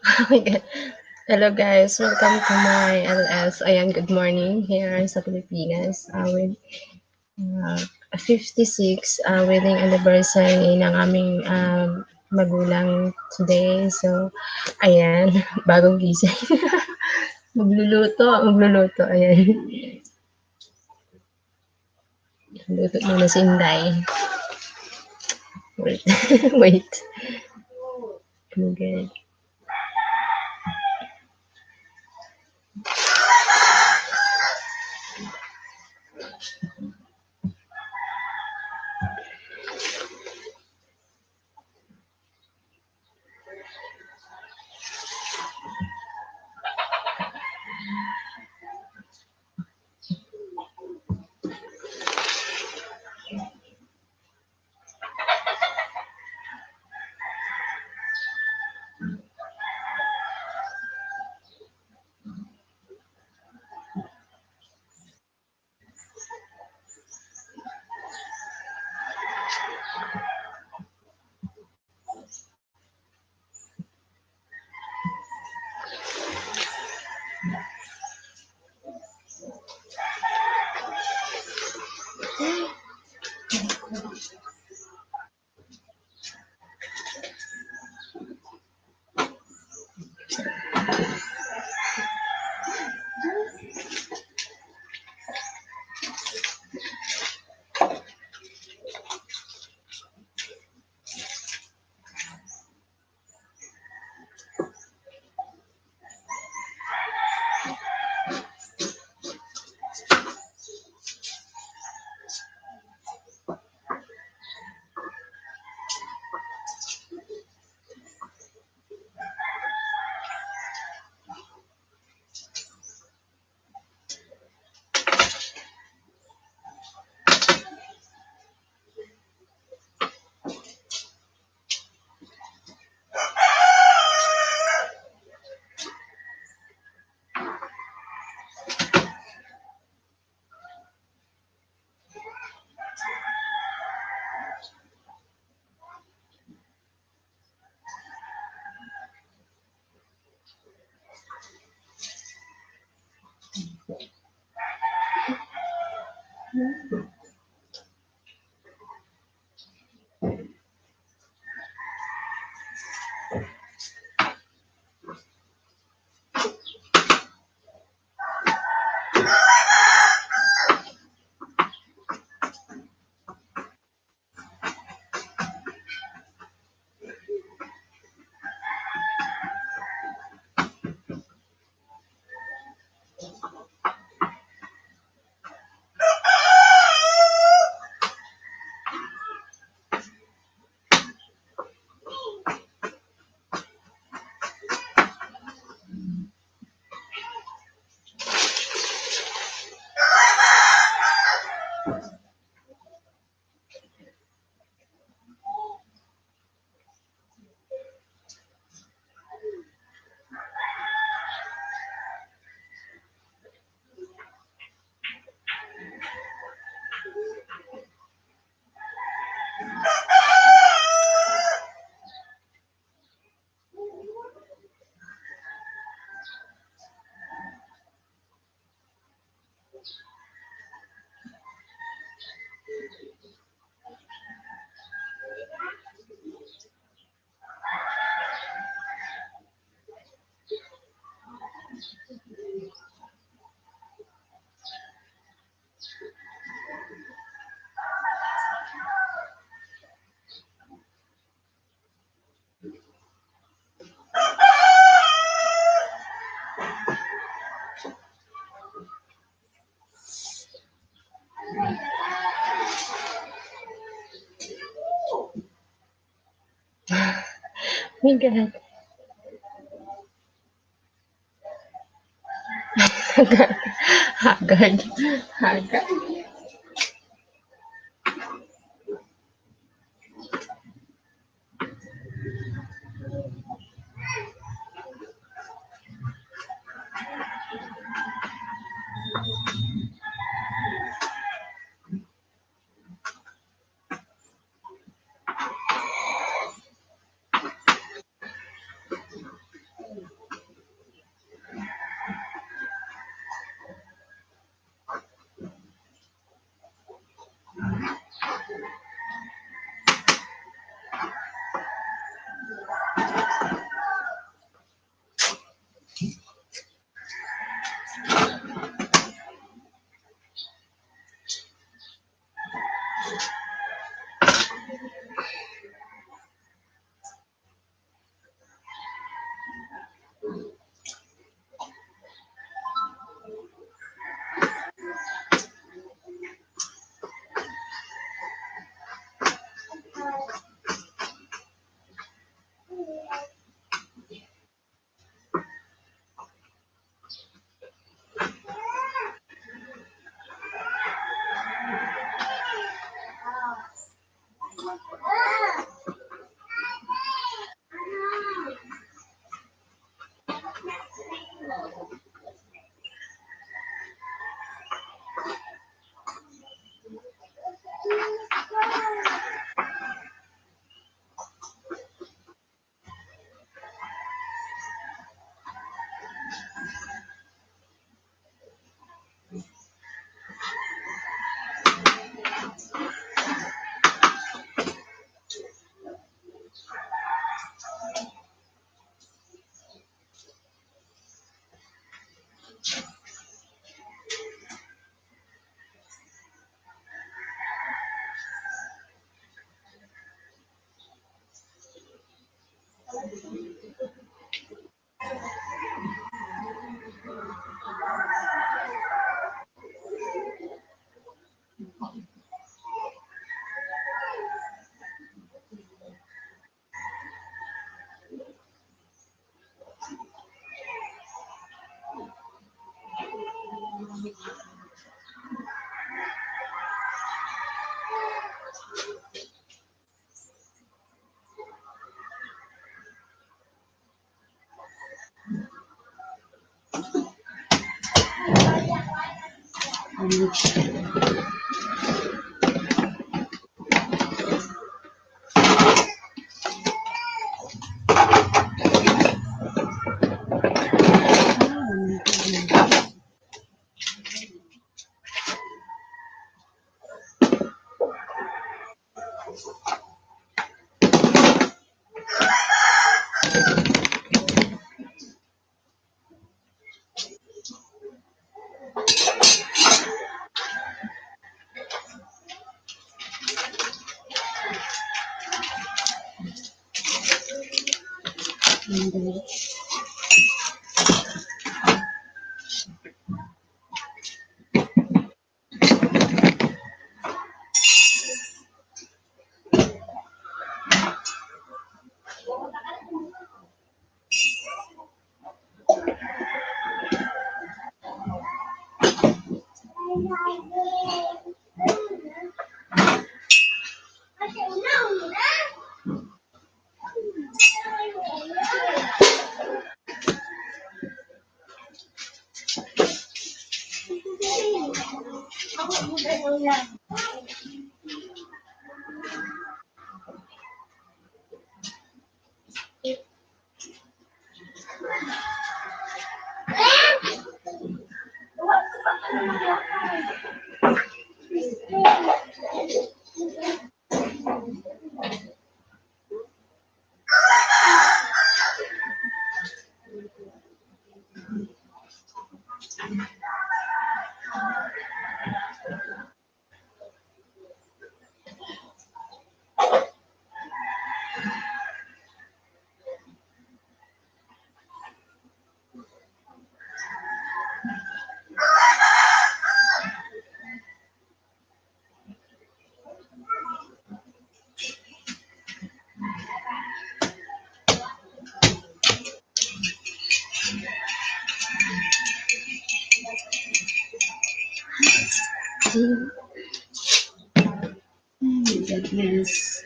Oh my God. Hello guys, welcome to my LS. Ayan, good morning here sa Pilipinas with 56 wedding anniversary ng aming magulang today. So, ayan, bagong gising. magluluto, ayan. Luto muna si Inday. Wait, wait. Okay. Oh my God. Haggard. Haggard. Goodness.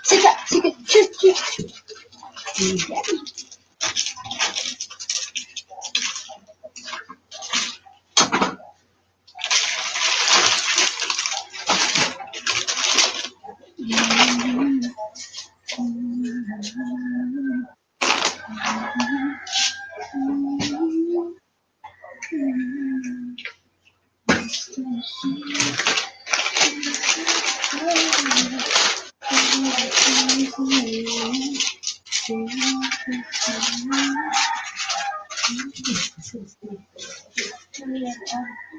Sige, sige, sige, sige.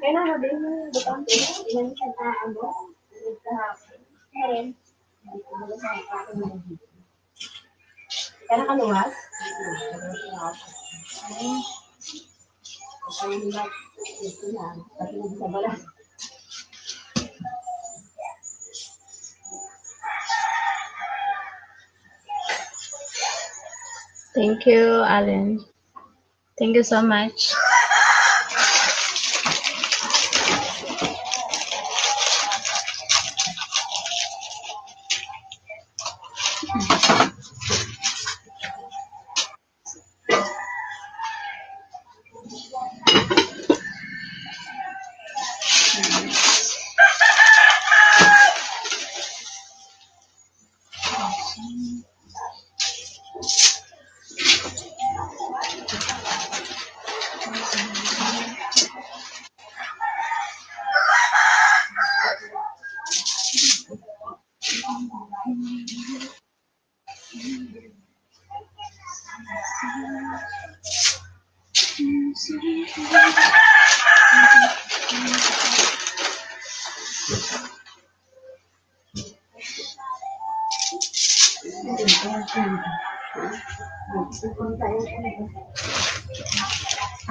Kaya na din mo butang ko, ilan siya na ano, kahapon. Karen, kaya nakaluwas? Thank you, Allen. Thank you so much.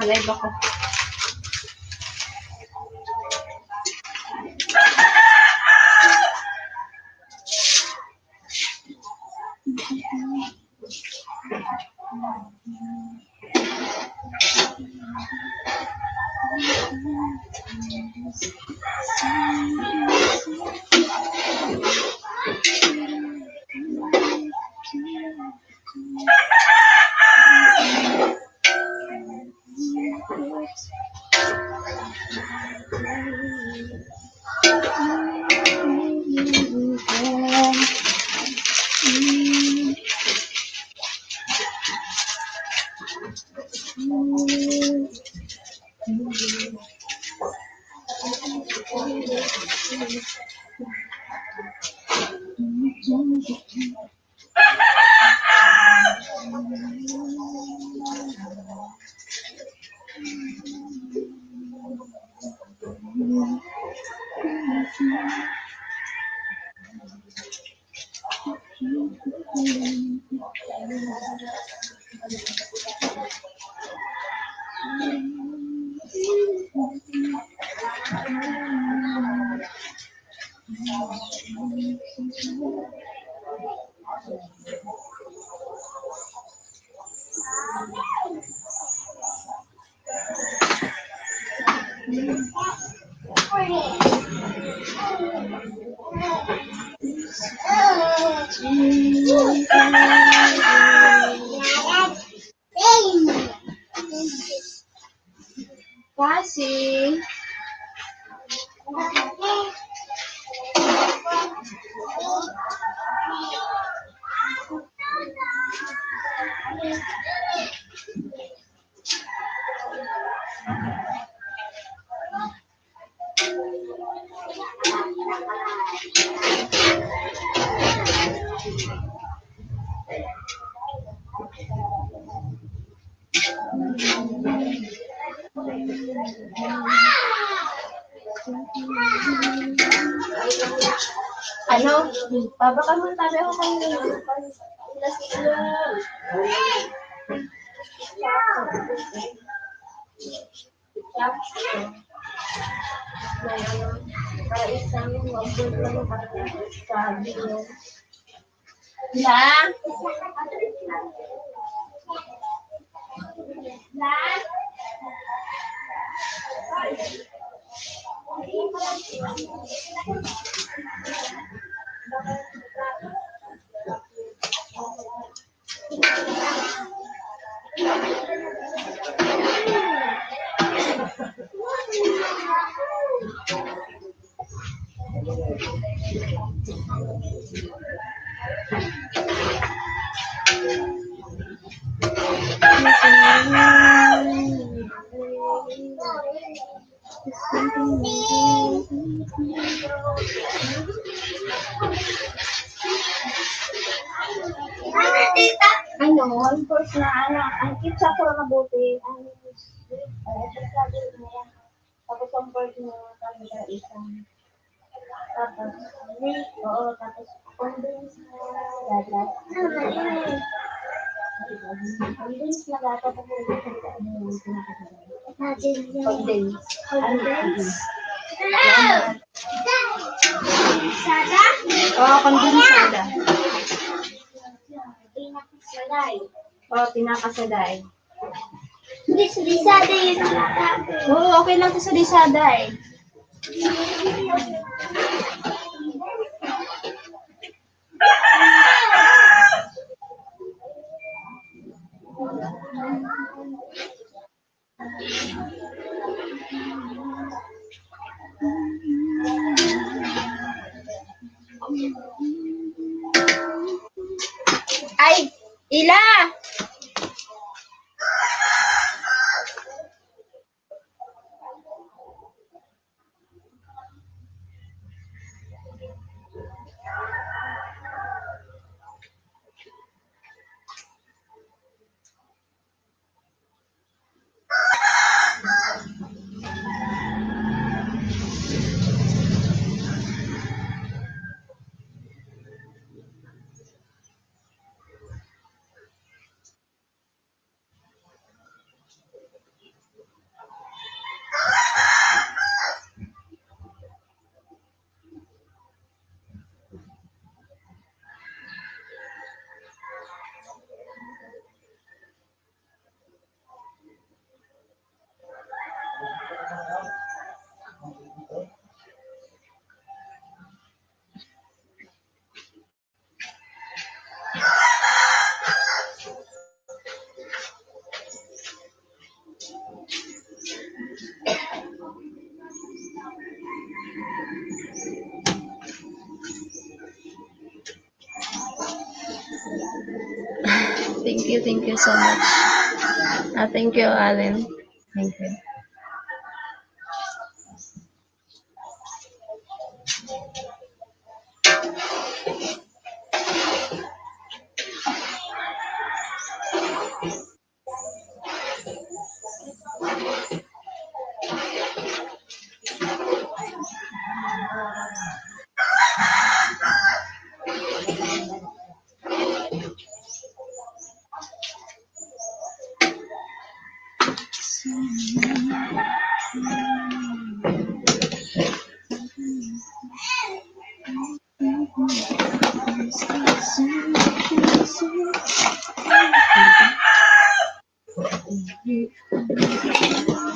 Alay ba ko? Kasi, ano, babaka mo tabi ako kanina. Para isang wabot lang para sabi mo. Lang? Ano, one course na ano, ang tip sa ako na buti, ang sabi mo, tapos one course na kami na isang, tapos, oo, tapos, condense na gatas. Condense na gatas, tapos, condense. Condense? Sada? Oo, kondensada. Tinakasaday. Oo, tinakasaday. Disada yun. Oo, okay lang to sa disada eh. Ay, Ila! Thank you so much. Thank you, Allen. Thank you.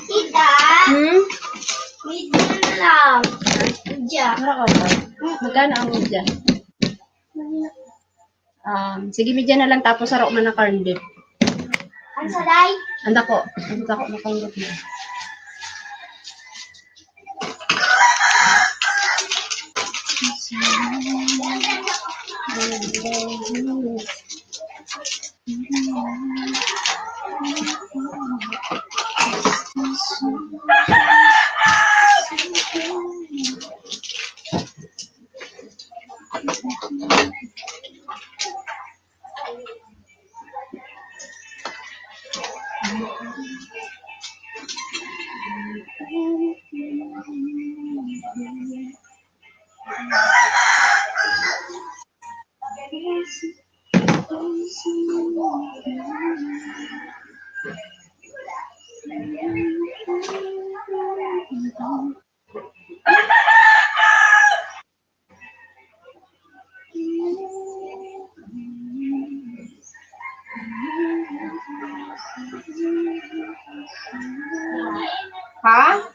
Tita? Media na lang. Media. Magkano ang media? Sige, media na lang tapos sarok man na corn beef. Ang saday? Anda ko. Anda ko makanggap na. Ha?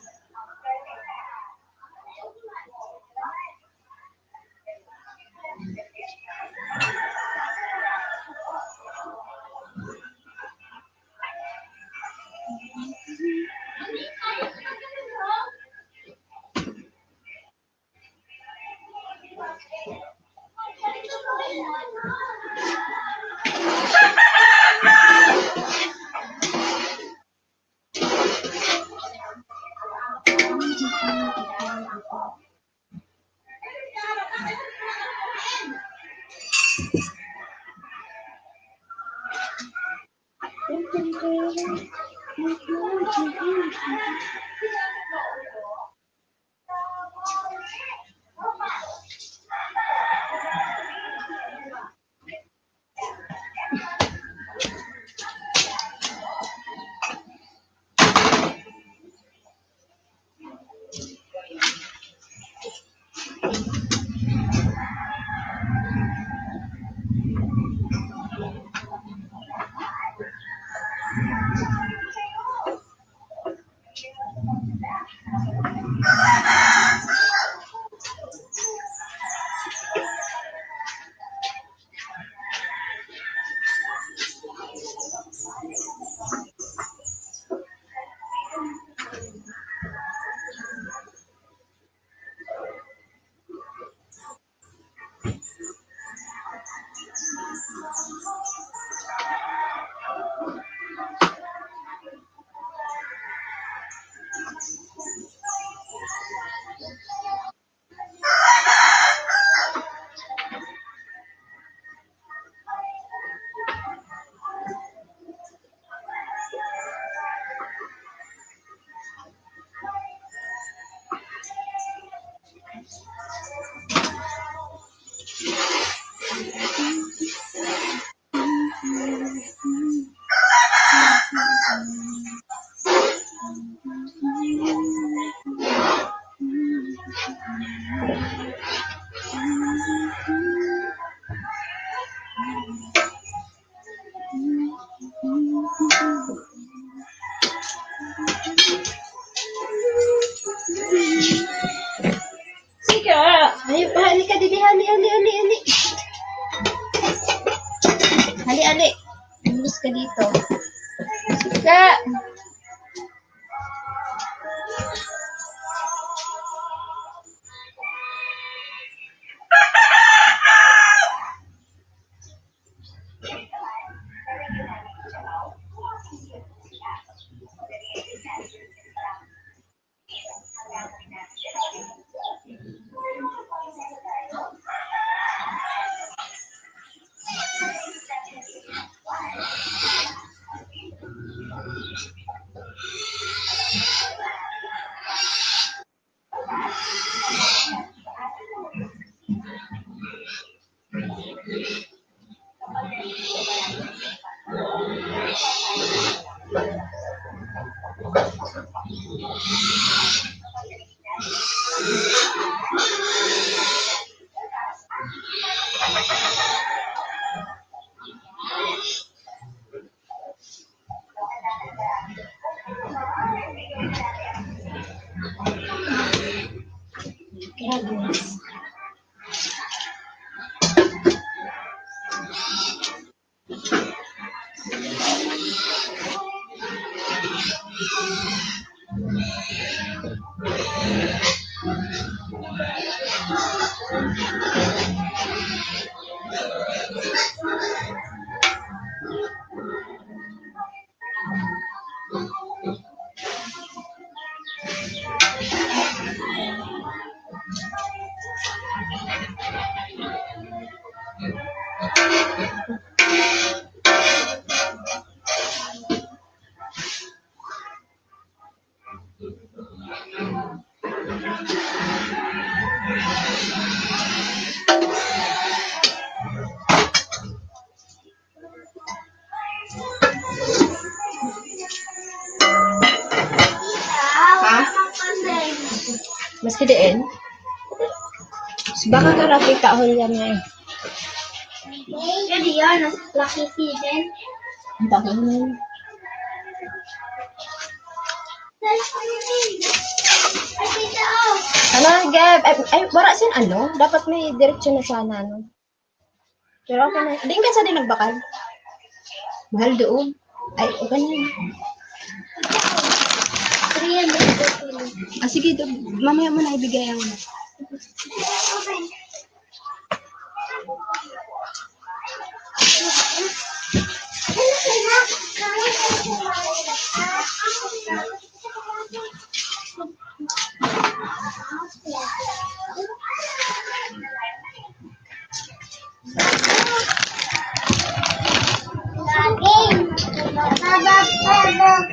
Sige, halika dili, hali. Hali. Umus ka dito. Sige. Grabe. Ha? Maski diin? Baka karapit kahol yan nga eh. Jadi yan, lucky season. Ang tahon. Ano, Gab? Ay, wala sin ano? Dapat may direksyon na sana, ano? Pero okay na. Di ka sa din nagbakal? Mahal doon. Ay, okay na yun. Sige, mamaya mo na ibigay ang ano. Laging. Babak.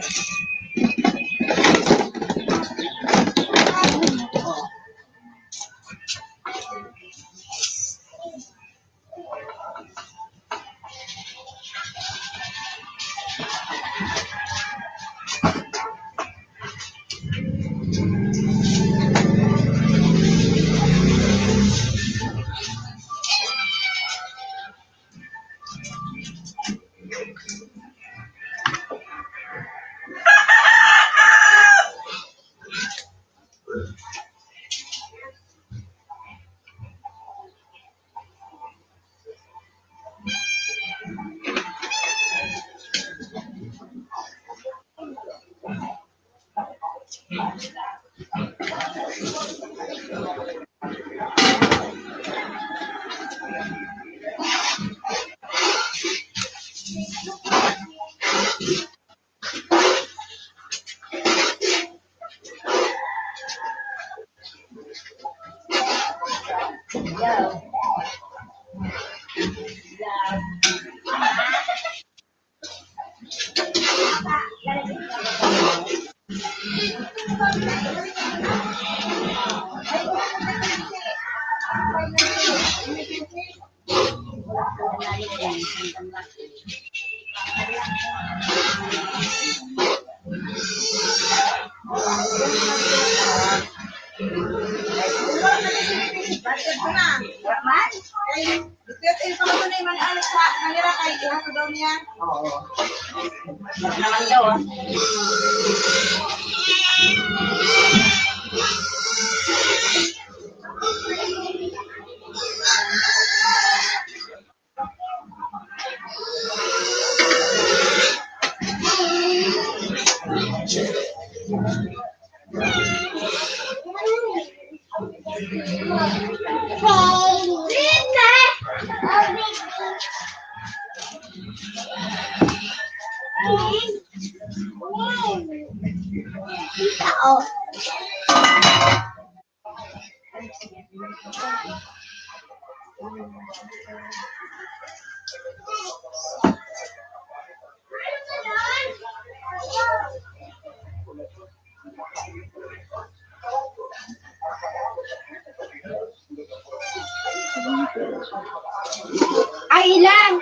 Ay, ilan?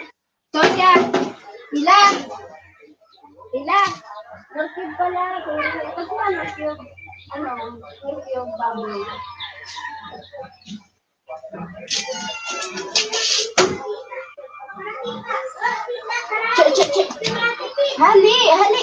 Sonia! Ilan? Ilan? Northfield pala. Kasi Northfield, Northfield baboy. Hali, hali.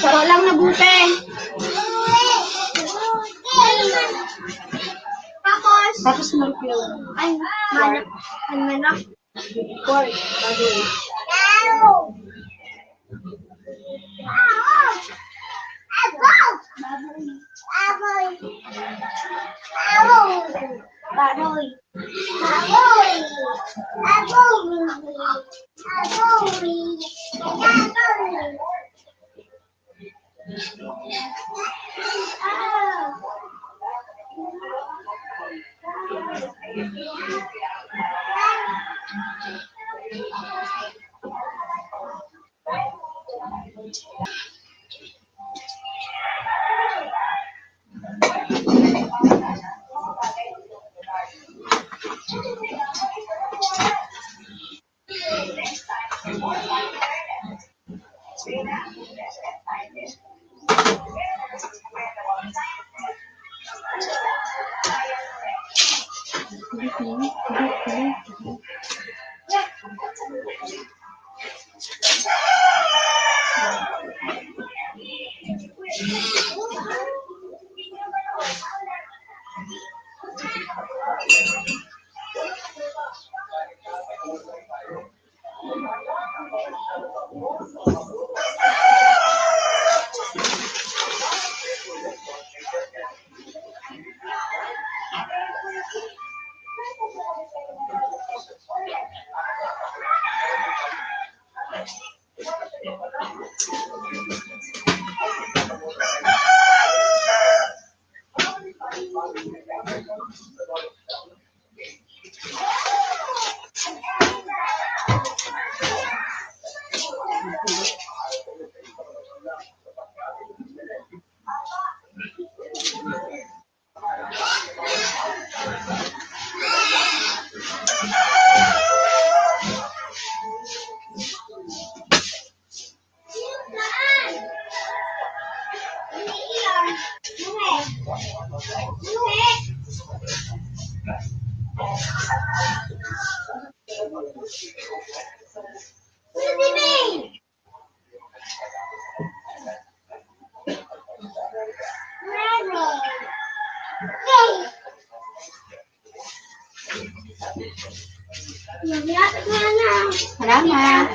Saro lang na buti. Tapos Northfield. Ay, manak. Ay, manak. Pork. Baboy. Baboy. Salamat.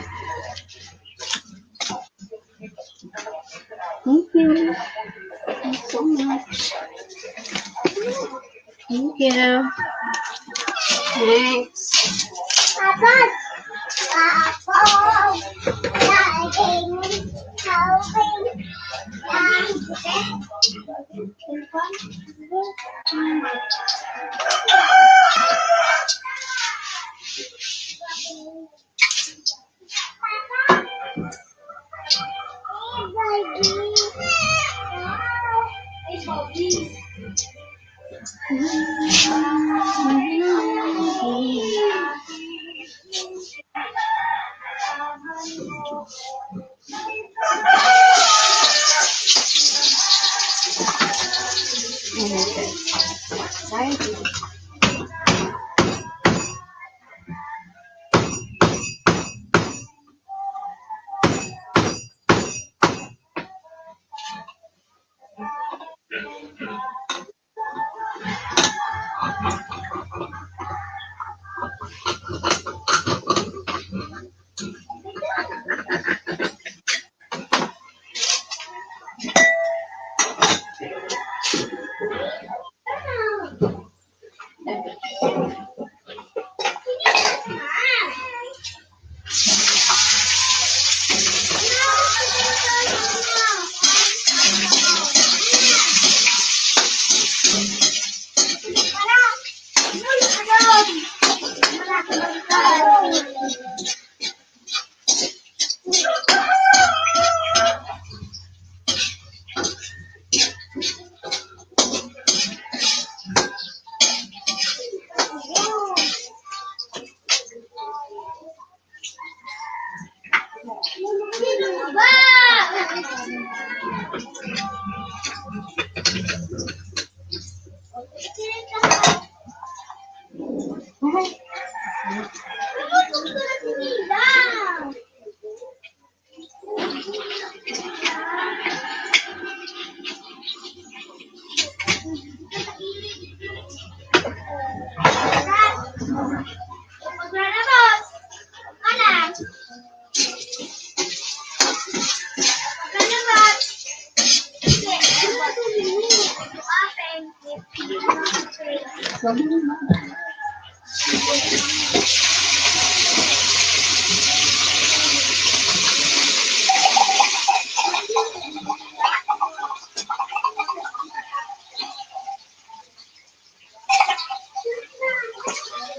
Thank you. Thank you so much. Thank you. Next. Sorry.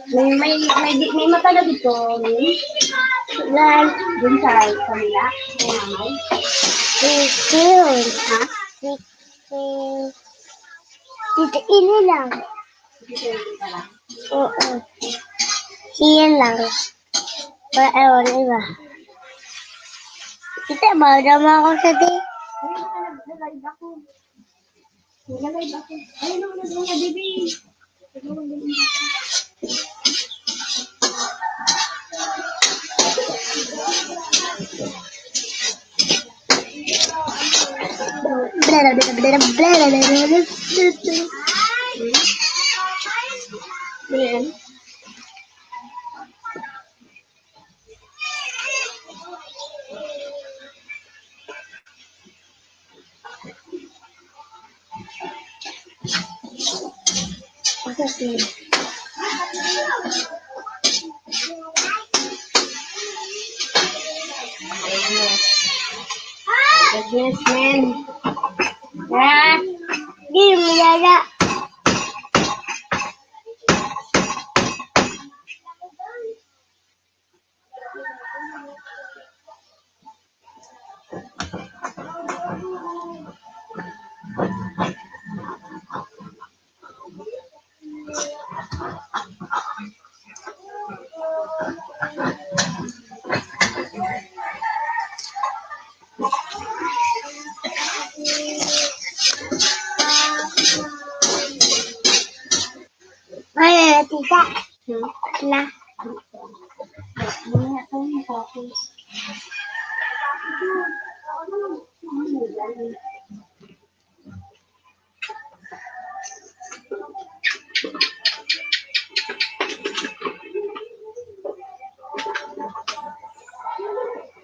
May mata na dito. Like, dun sa kanila. May mamay. Yun. Ha? Dito, ini lang. Dito lang. Oo. Iyan lang. Ewan, iba. Kita, magdama ako sa di. Nag-live ako. Nag-live ako. Ayun naman na doon nga, baby. Ayan. Kasi. Goodness, man. Ah, game yaya. Ay, tita. Na. Bunga ko yung tapos.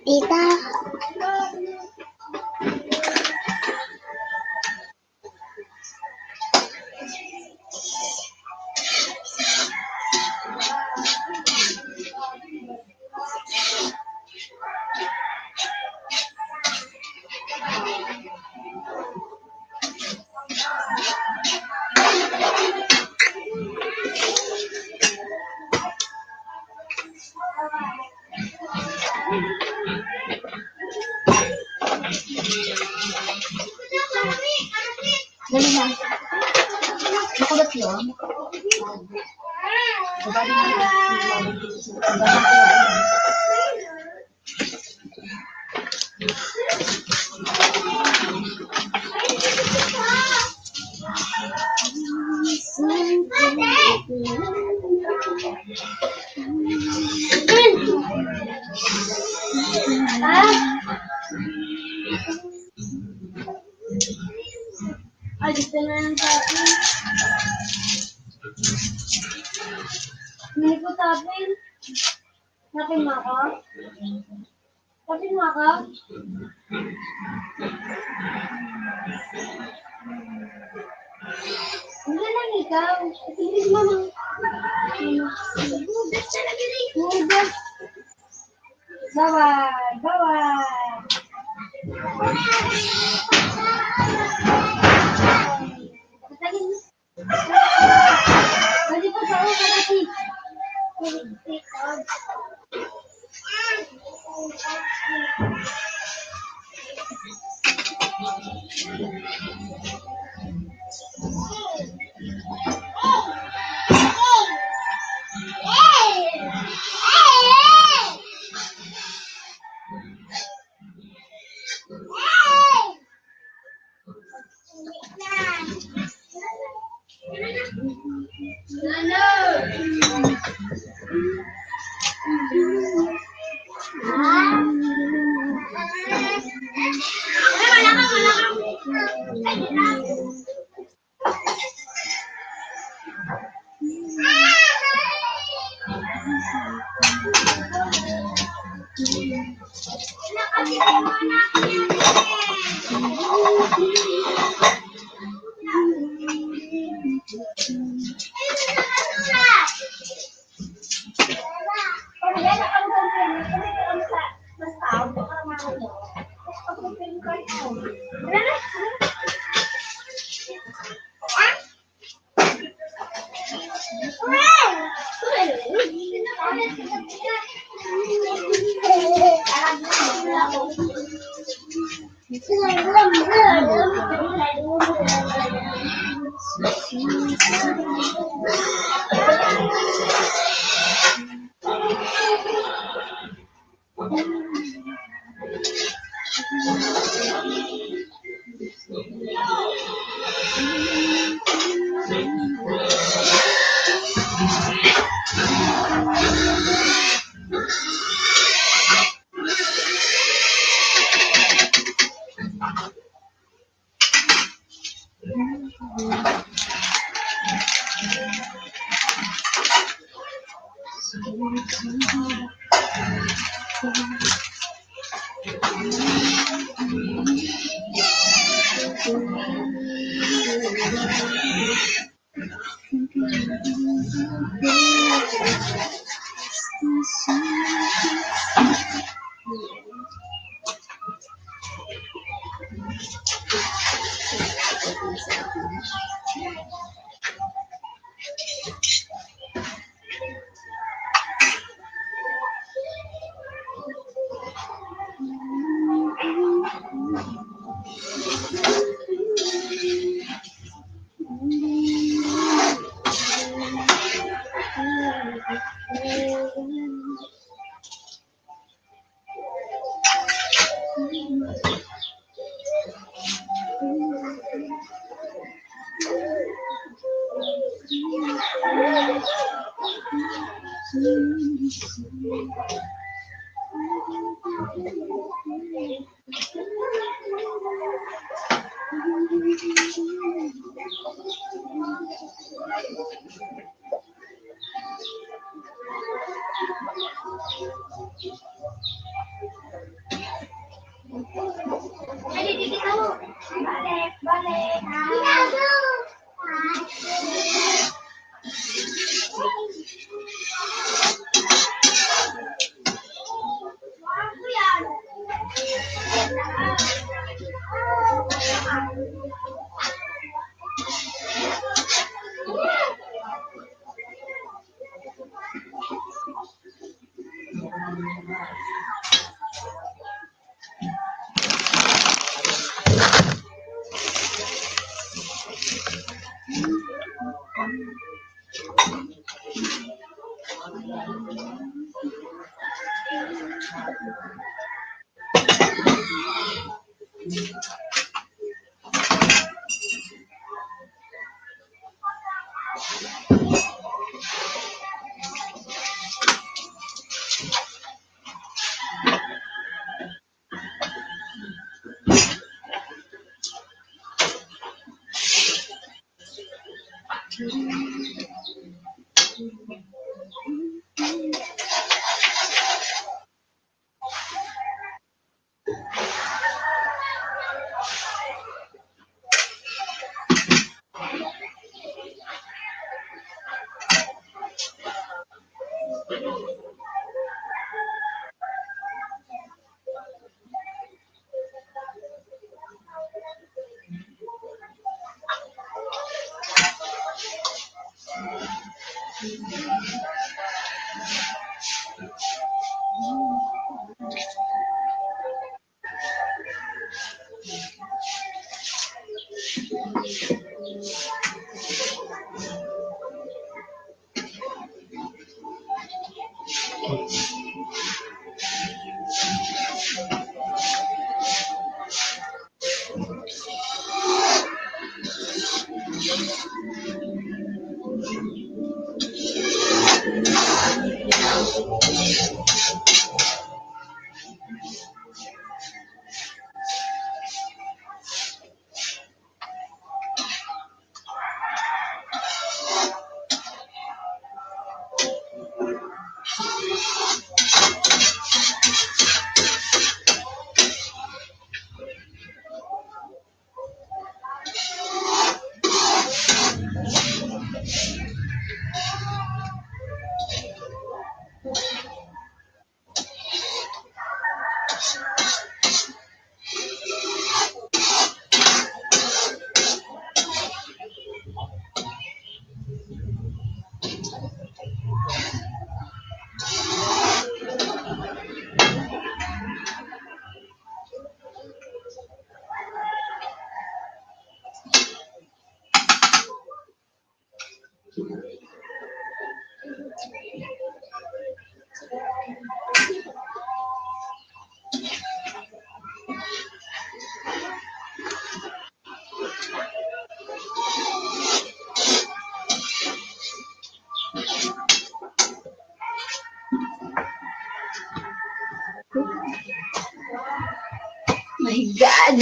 Tita. Dali na. Makulat yun. Ay, dito na lang sa akin. Hindi ko tapin. Tapin mo ako? Tapin mo ako? Hindi lang ikaw. Tigil mo lang. Hudas siya lagi rin. Hudas. Bawal. Bawal. Patagin mo. Pwede pa sa ulo kasi. Balik, balik. Ginagaw! My God!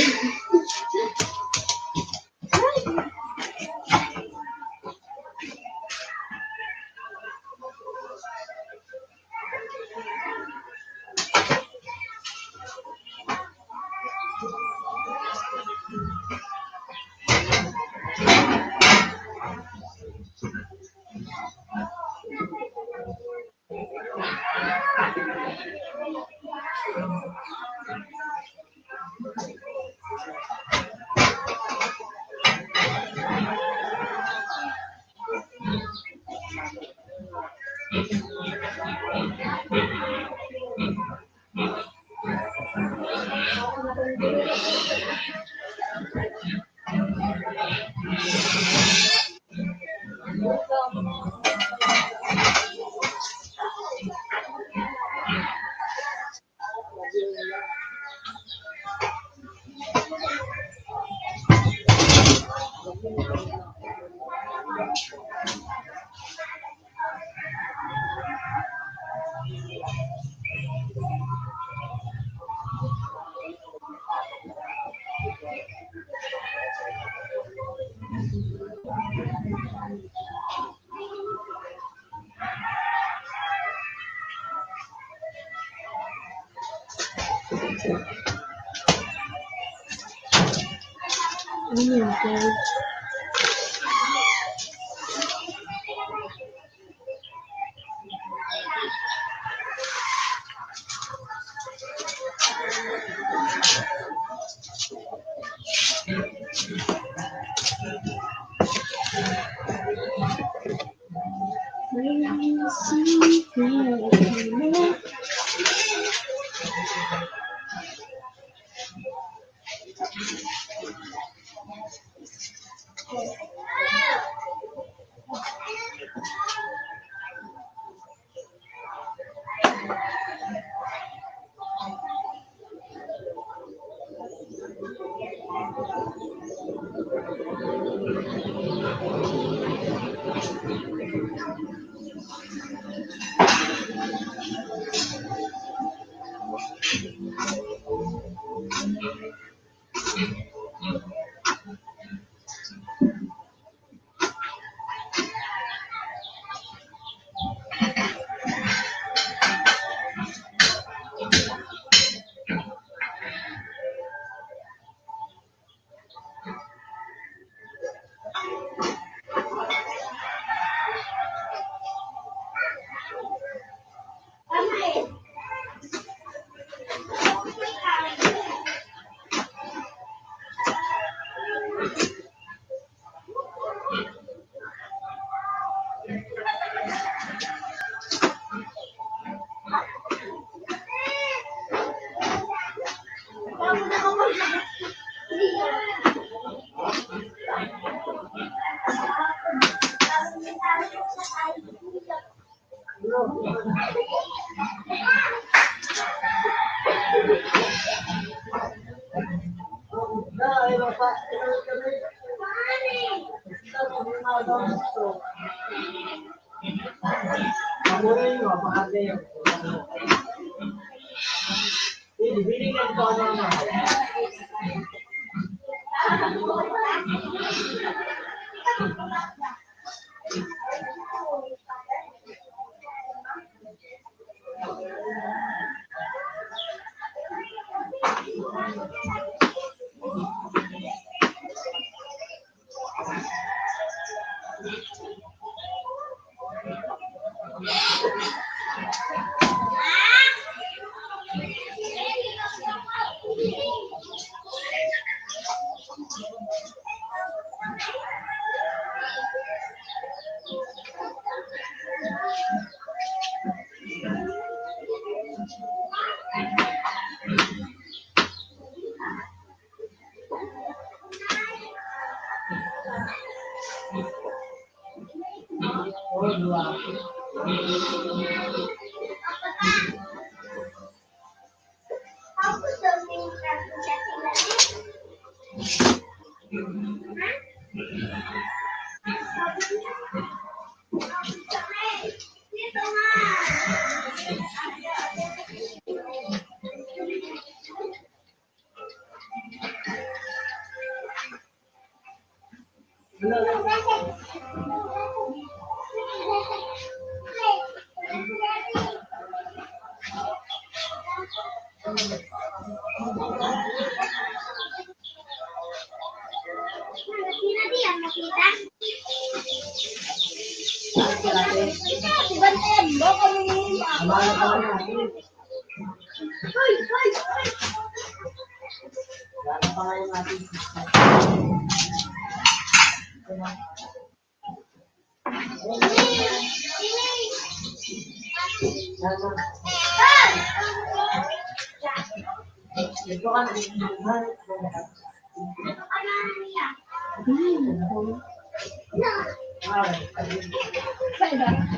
Ano yun, Kel?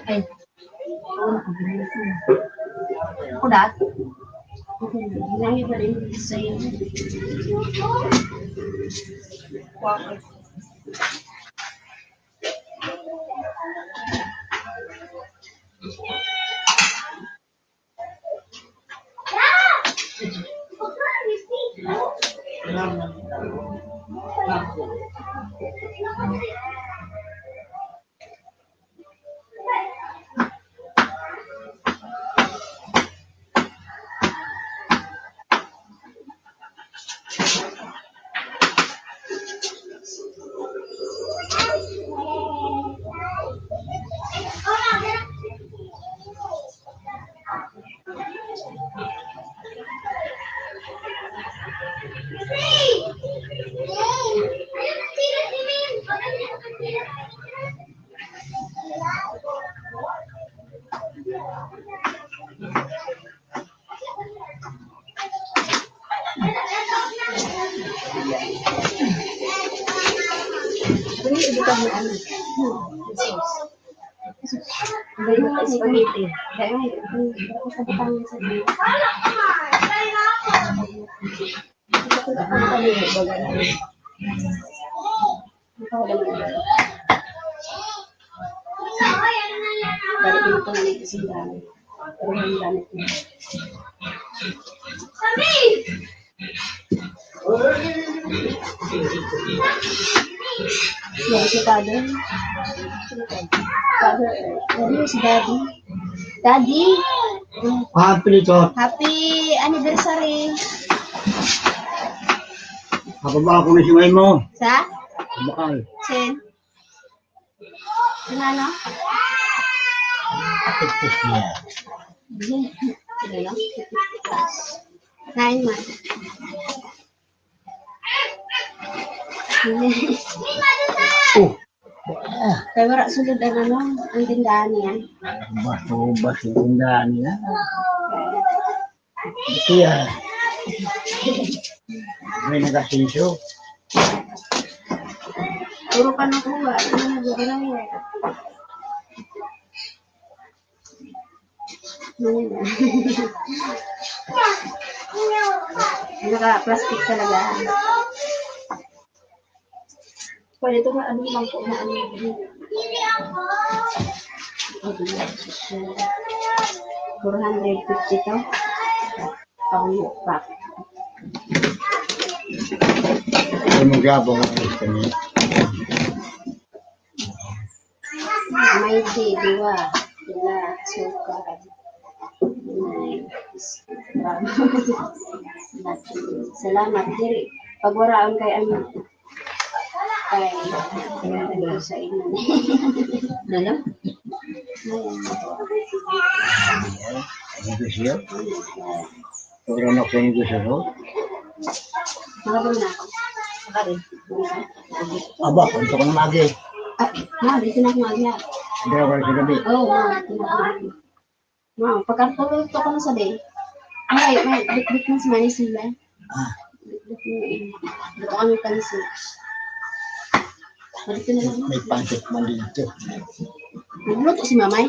Ay, ako dati. Hindi pa rin sa'yo. Pero hindi ka mo ano. Hindi mo spaghetti. Kaya ako sa Batangas sa dito. Ito ako kami baga na. Ito wala mo. Balik mo ko na ito sa dami. Pero ang dami ko. Yan si Father. Father, ano si Daddy? Daddy! Happy nito. Happy anniversary! Kapaba ako na si May mo. Sa? Bakal. Sin? Ano? Ipis niya. Sino no? 9 months. Oh. Kaya wala sunod ang ano, ang tindahan niya. Bas yung tindahan niya. Kaya, may nag-asinso. Puro pa nakuha. Ano nag-uulaw eh. Naka-plastic talaga. Pwede ito na ano lang po na ano. 450 to. Pang-pack. Ay mag-abang ang gusto niya. May dua, suka. Salamat diri. Pagwaraon kay ano. Kay ano sa inyo. Lalo? Ano siya? Sobrang ako yung gusto ko. Nakabang na ako. Nakari. Aba, punto ko na magi. Dito na ako magya. Hindi ako sa gabi. Oo, pagkatulog ko na sa day. Ay, may bit-bit na sa Manisila. Dito kami pansin. Dito na lang. May pancit man dito. Nagluto si Mamay?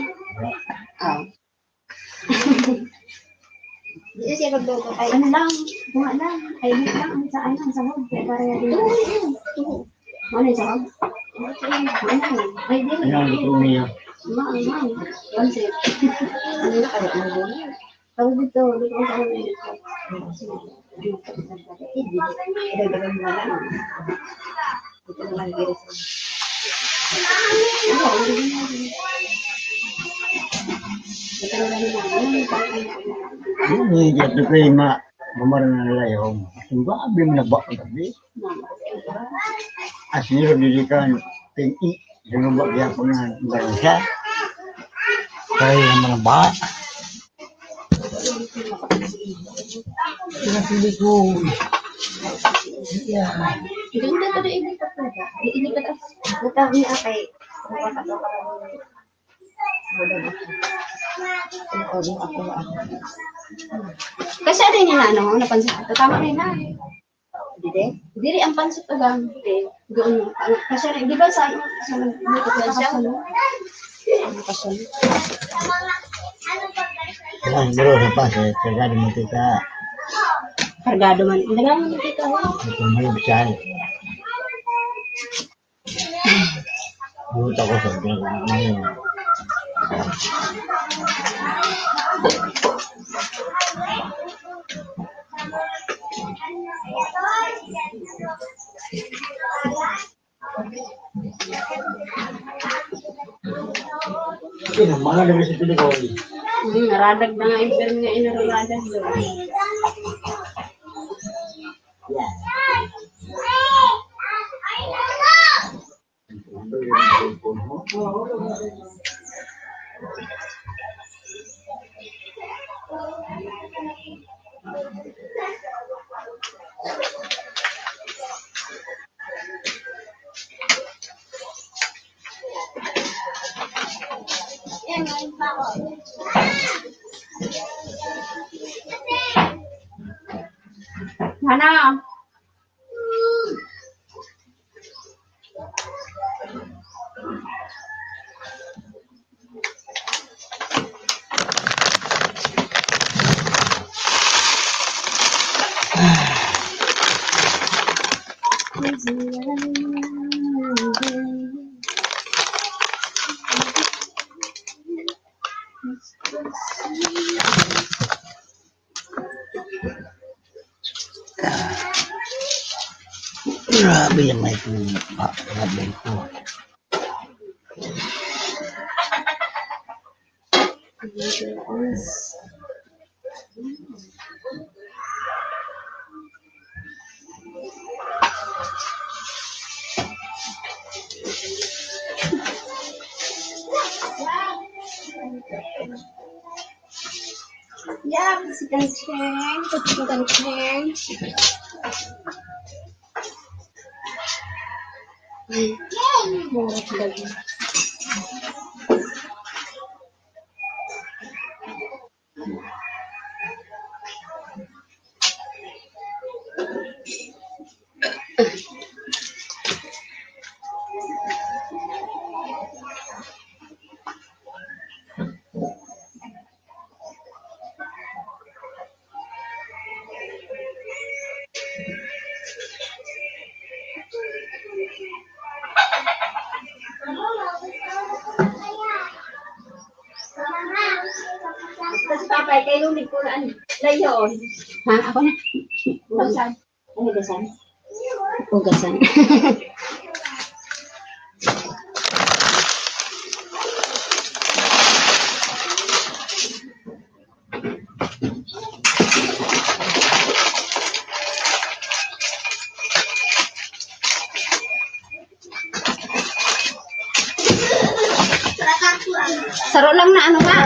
Oo. Dito siya magluto. Ay, ano lang, bunga lang. Ay, hindi lang. Ang sa ayun, ang sahog. Kaya para yan. Ano yung sahog? Ay, di. Ano ang luto niya? Ma'am. Pansit. Ano na kaya ang bunga? Tapos dito, dito ang sahog dito. Dagdagan mo lang. Dito na lang giris. Yun eh, dito ko yung mamarang na layong. Ang gabi mo na ba ang gabi? As nyo didikan, ting-i. Yung ba kaya ko na bansa? Kaya yung mga ba? Pinapili ko. Yeah. Ganda to na inikat na ba? Inikat as. Natawag niya kay. Kasi ano yung ano, napansin ko. Tama rin na. Diri ang pansit agang. Doon. Kasi di ba sa nagluto ko sa salo? Ang bro sa pase, kagado mo kita. Kargado man. Hindi nga mo dito. Ito malibsan. Buta ko sa vlog ngayon. Sino, mga nabi sa pilikon. Naradag na nga yung nga inaradag doon. Yan. Hana! Grabe yung may problem ko. Yeah, si Gancheng. Si Gancheng. Kasi papay, kayo lumig ko na layon. Ha? Ako na? Hugasan. Ano hugasan? Hugasan. Saro lang na ano ba?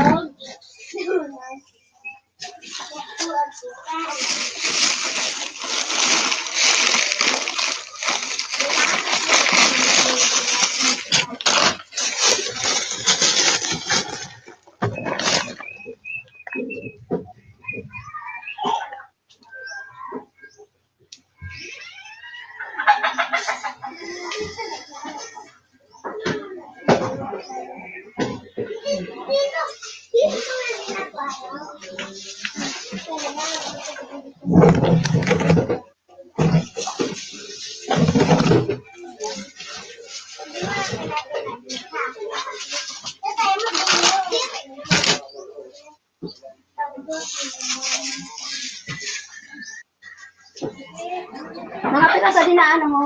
Mga pirasa din na ano mo,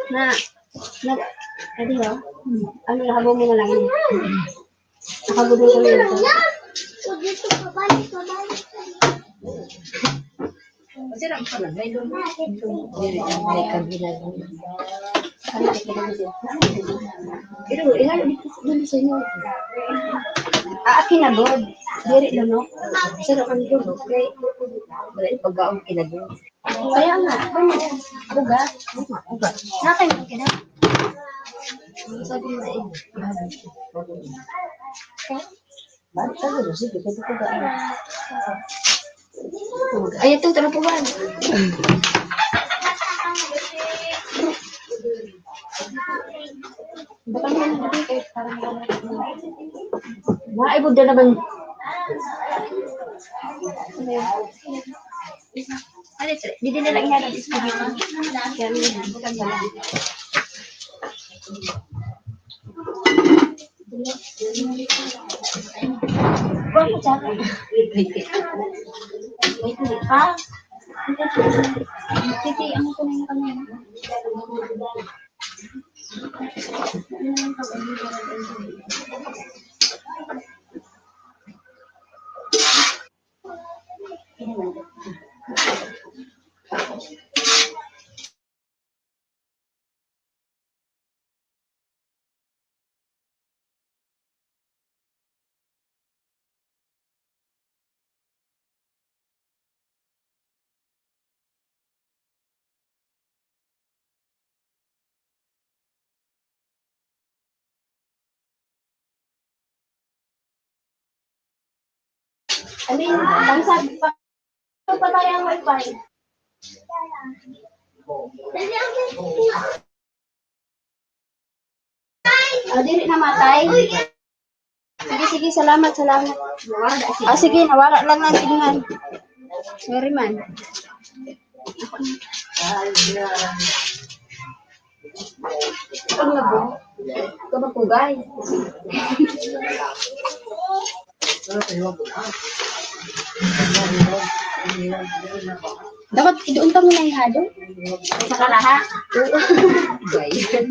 na, ano yun? Ano, nakabong mo na lang yun. Nakabong mo na lang yun. Kasi lang pa lang, may doon. May kabila doon. Ano ka kabila doon? Pero, ilalo dito doon sa inyo. Akin na doon. Diri doon, no? Pero ang doon, okay? Wala yung pag-gaong kinagod. Kaya nga, ugat. Ugat. Nakin mo kina. Sabi mo na eh. Bakit ka doon? Sige, pwede ko gaan. Ay, itong tarapuan. Bakit mo na dito eh? Maibod na naman. Ano ito? Hindi nila ihalap is pagkita. Kaya nila bukan ba lang. Buwan mo tsaka. Wait. Ha? Titi, ano ko na yung kanya? Alin, bangsag pa tayo ang wifi. Dili namatay. Sige, salamat. Sige, nawala lang ng tingnan. Sorry man. Pag nabo, kapagugay. Dapat doon pa muna ihado. Sa kalaha. Bayan.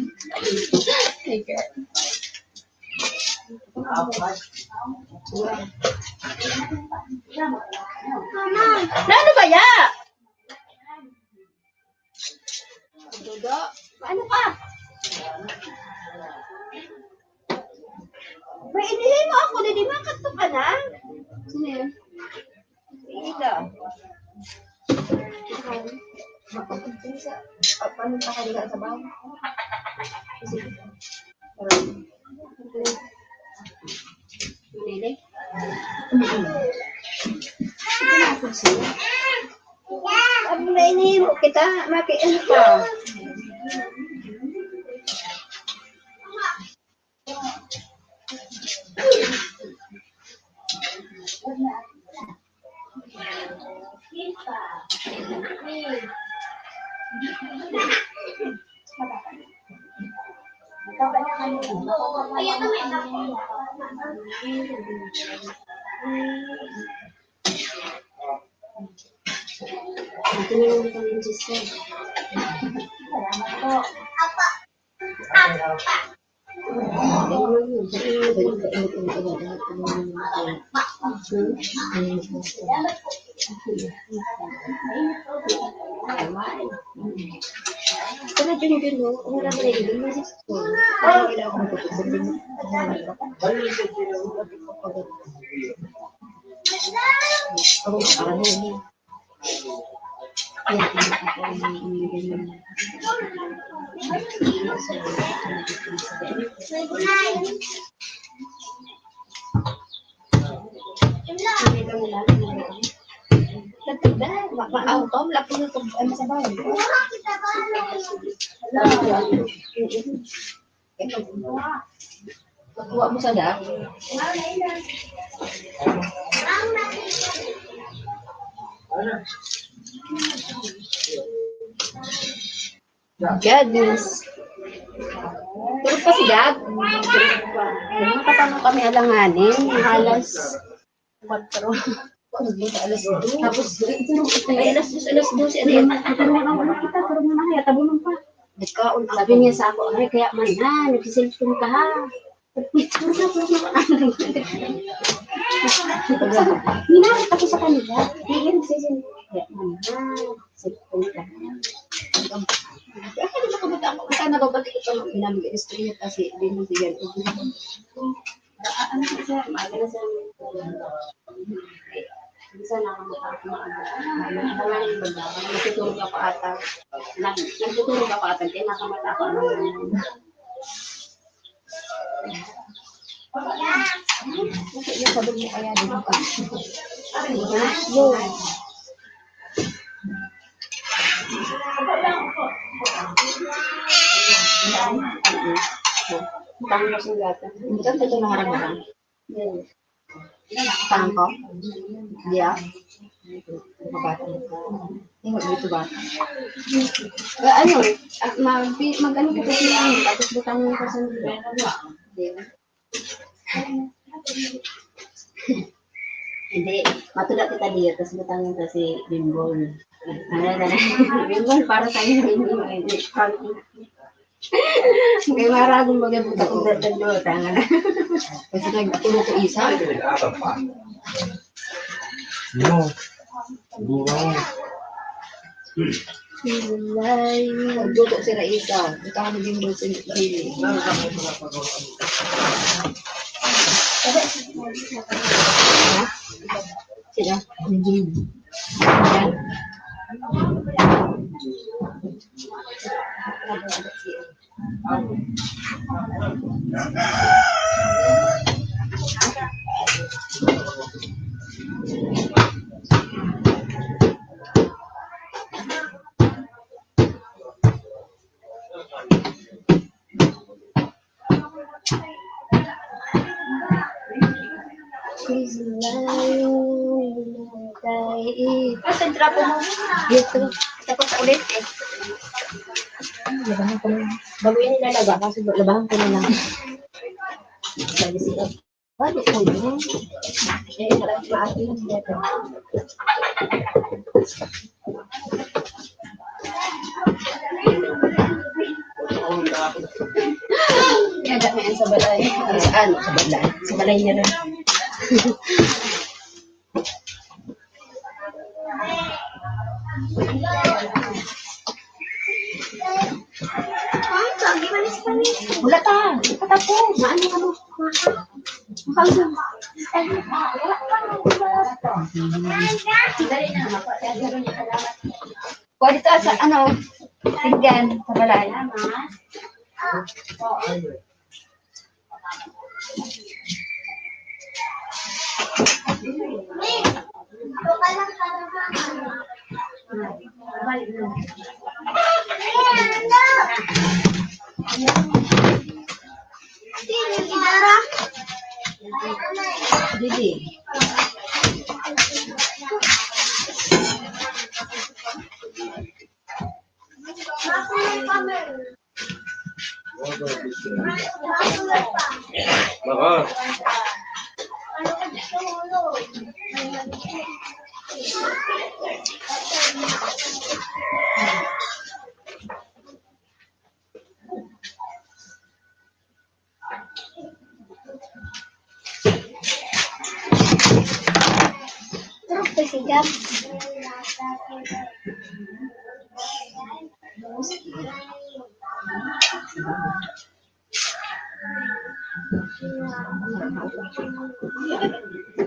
Okay. Na ano ba ya? Dodo. Ano ka? May inihin mo ako, di makato ka na? Sino yun? Ila. Paano pa kanila sa bahay? Manili? Sabi na inihin mo kita, ano ka? Ito na lang kami ng sister. Kaya din mo, wala na rin din kasi wala akong tutubig. Ako parang hindi. Kaya ako hindi. Auto, lapo na ito, ano sa bahay? Kuha mo sa daan. Goodness. Tulog pa si Dad. Nakatama kami alanganin, halas 4. Alas 2. Tapos, Ay, alas 12, ano yun? Pero mo na kaya, tabunong pa. nagkaon. Sabi niya sa ako, ay, kaya man na, nagsiselfon ka ha. Minakit ako sa kanila. Hindi nagsisin. Kaya man na, nagsiselfon ka ha. Hindi nakabata ako. Basta nababalik ko pa pinamigay niya kasi hindi mo siya. Ano kasi, Maaga na siya. Bisa nakamata ako maaga. Abangan yung bagdakan. Natutulog ako ata. Nagtutulog ako ata. Kaya nakamata ako. kasi yung sabi mo kaya dito ka. Yun. Tangan ko siya gata. Saan ito naharap? Tangan ko? Dia? Mabata mo ka. Hindi dito ba? Ano, mag-ano ka kasi ano, tapos butang mo kasi Hindi. Matulad kita dia. Tapos butangin ka si Bimbol. Bimbol para sa'yo. Bimbol. Kaya maraming magabuta kong brother mo. Tanga na. Kasi nagtulog ko isa. No. Burang. Silay. Nagluto si Raisa. Ito ka naging buto si Lili. Sila? Yan. Kasi trapo mo. Dito. Tapos ulit eh. Labahan ko na. Bago yan nilalaba, kasi labahan ko na lang. Sabi sila, bakit ko yun? Eh, parang maasin dito. balay. Saan? Sa balay. Sa balay niya rin. Wala ta. Patapos. Maano ka mo? Makausap. Kuha dito sa ano? Tinggan. Sa balay. Didi. Sigap.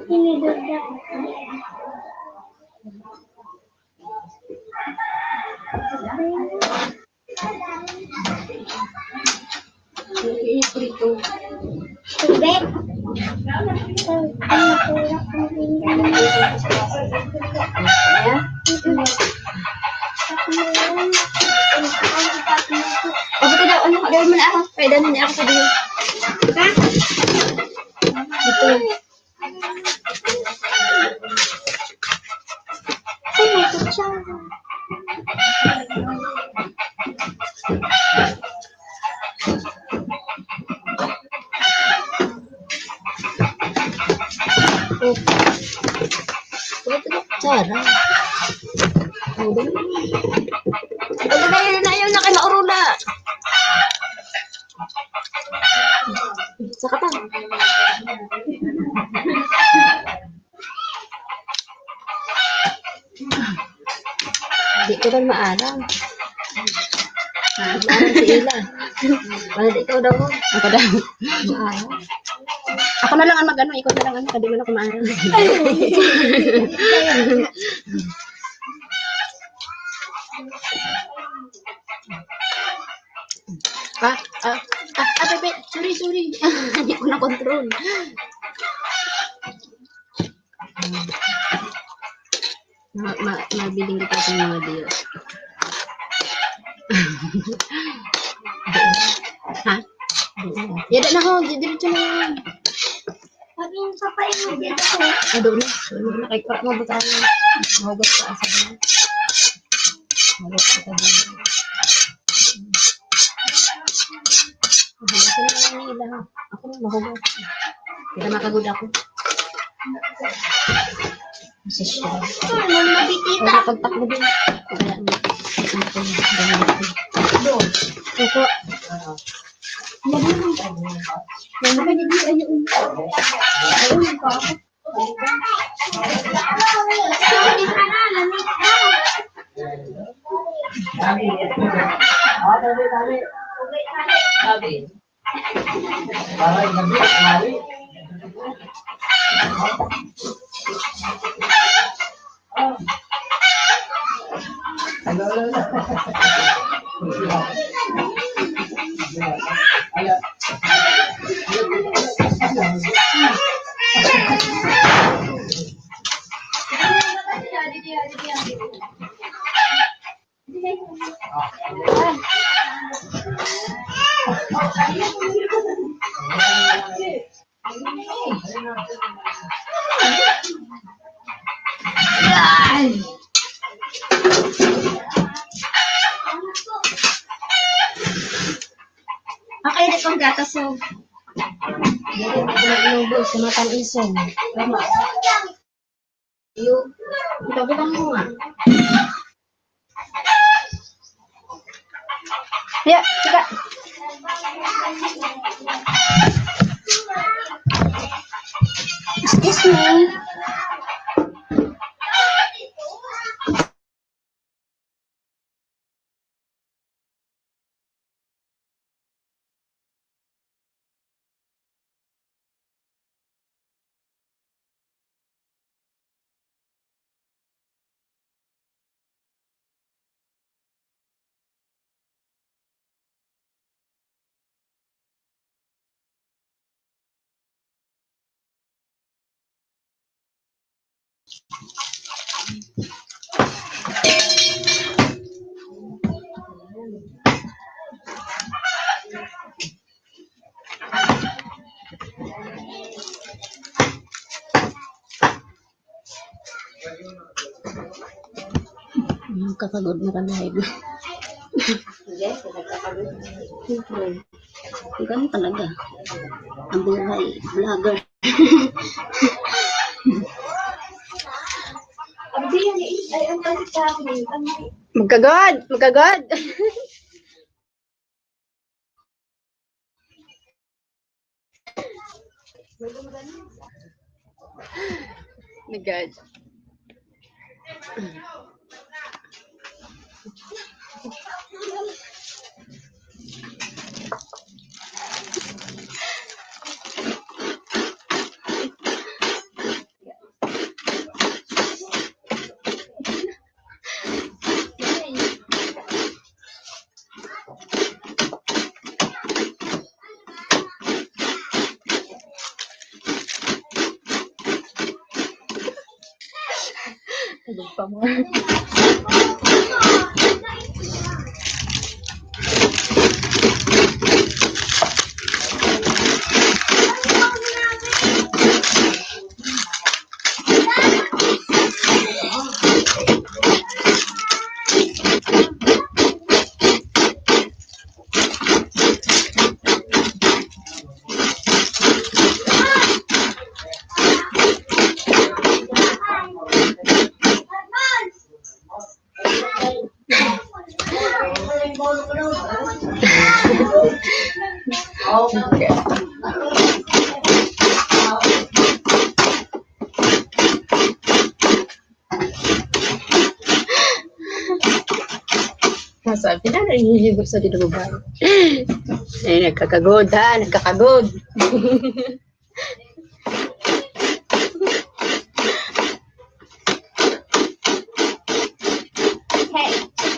Ini dada. Ini prito. Tubig. Ya. O betul dah. Ano ada mana ako? Pwede na niya ako sa diyo. Ha? Betul. Ay, may kutsara. Betul cara. Udah. Udah na yun na kay maurula. Saka pa. Di ko ba maalam? Maalam si Ila. Wala di ikaw daw. Ako daw. Maalam. Ako na lang ang mag-ano, ikaw na lang ano, kadi mo na kumaalam. Bebe, sorry. Hindi ko na control. Mabiling kita sa mga Diyos. Ha? Yada na ho, diretso na yan. Sabi yung sapain mo dito. Doon na. Doon na kay mo ba tayo? Mahugas ka sa doon. Mahugas ka sa doon. Mahugas ka na lang nila. Ako na mahugas. Kita makagod ako. Masisya. Mabitita. Ay, pagtakbo din. Kaya mo. Doon. Ito. Okay, di pang gatas so. Nubos sa matang isong. Tama. Yung, ito bilang mo nga. Ya, sudah. Excuse me. Kakagod na ka-live. Yes, nagkakagod. Siyempre, ganun talaga. Ang buhay, vlogger. Abdi yan eh. Ay, ang balik sa akin. Magkagod! Magkagod! Magkagod. Kagod pa mo. Sabi na, nangyayigod sa dinubay. Ay, nagkakagod ha, nagkakagod. Hey,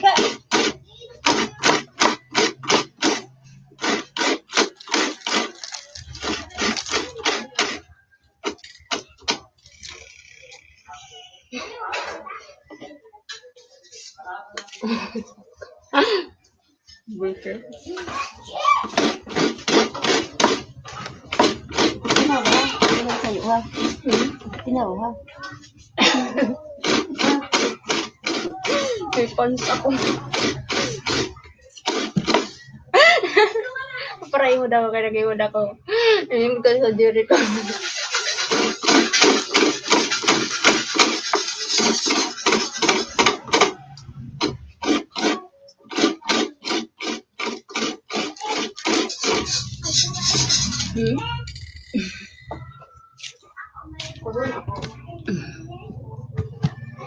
go. Worker. Tinawa. May pants ako. Paray mo daw, kaya nag-iwan ako. Ayun ko sa jury ko.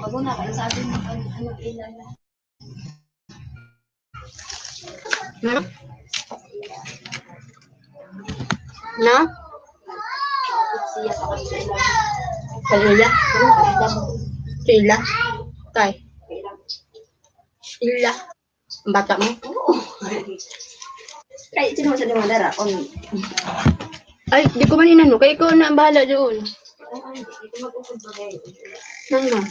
Bago na kayo sabi mo ano ilan na. No? No? Siya pa kasi ilan. Kalila? Ilan mo. Sila? Tay? Sila? Ang bata mo? Kahit sino sa dumadara. Ay, di ko man inano. Kaya ikaw na ang bahala doon. Ito mag-usod ba kayo? Nang ma.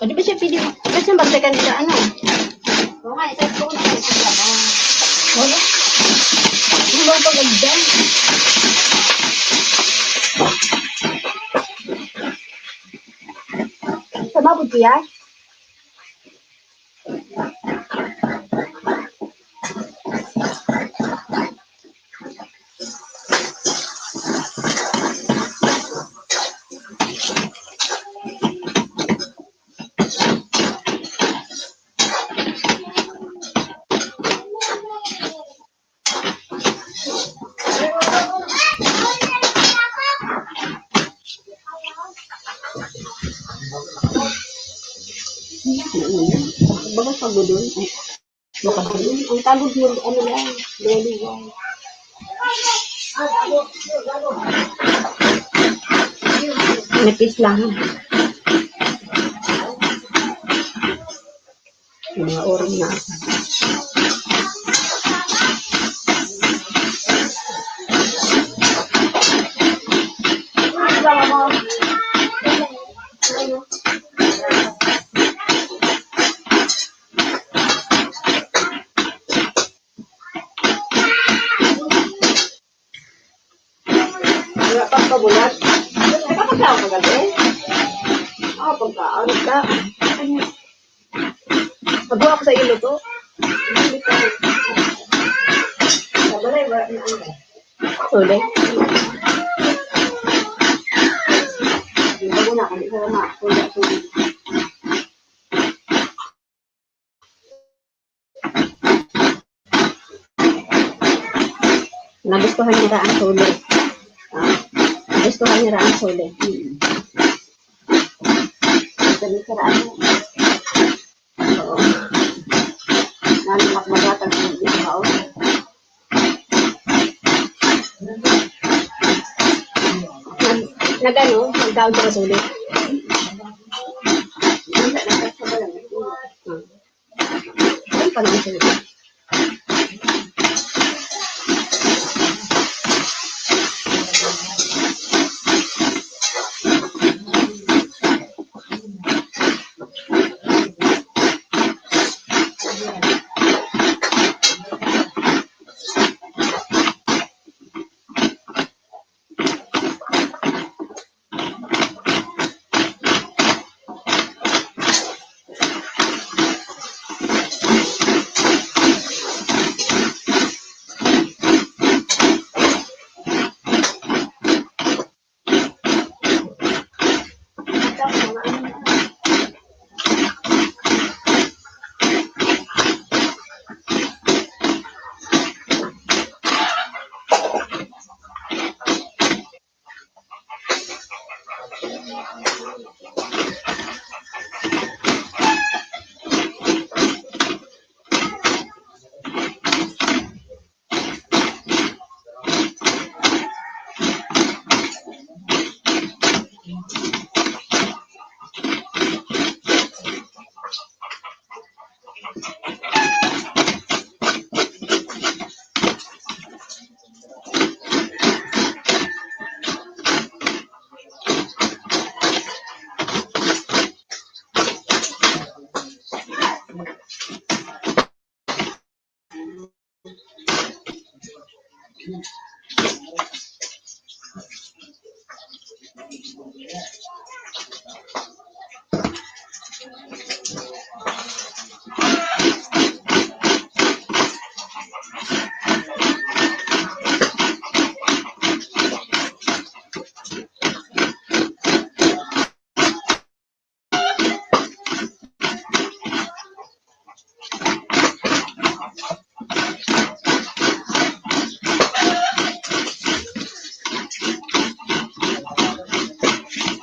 O, di ba siya pili? Ba't siya magsakan nila ano? Oo nga, isa ko na kayo sa trabaho. Wala. Hindi ba pag-agdan? Sababot ko yan? Baga pagudon. Makabulon. Ang tagod mo, ano lang, luwal-luwal. Napis lang. Mga oras na. Wala pang pabulat. Nakapaglaw ka gabi? Ako pagkaarot ka. Mabuha ko sa ilo to. Sabalay ba? Sulit. Hindi ko na. Hindi ko na. Sulit. Nagustuhan niya ang sulit. Nagustuhan niya ang sulit. Ganit ka raan mo. Oo. Nanamak magatag ng ikaw. Nagano, nagdaon ka sulit. Ano pa naman sulit?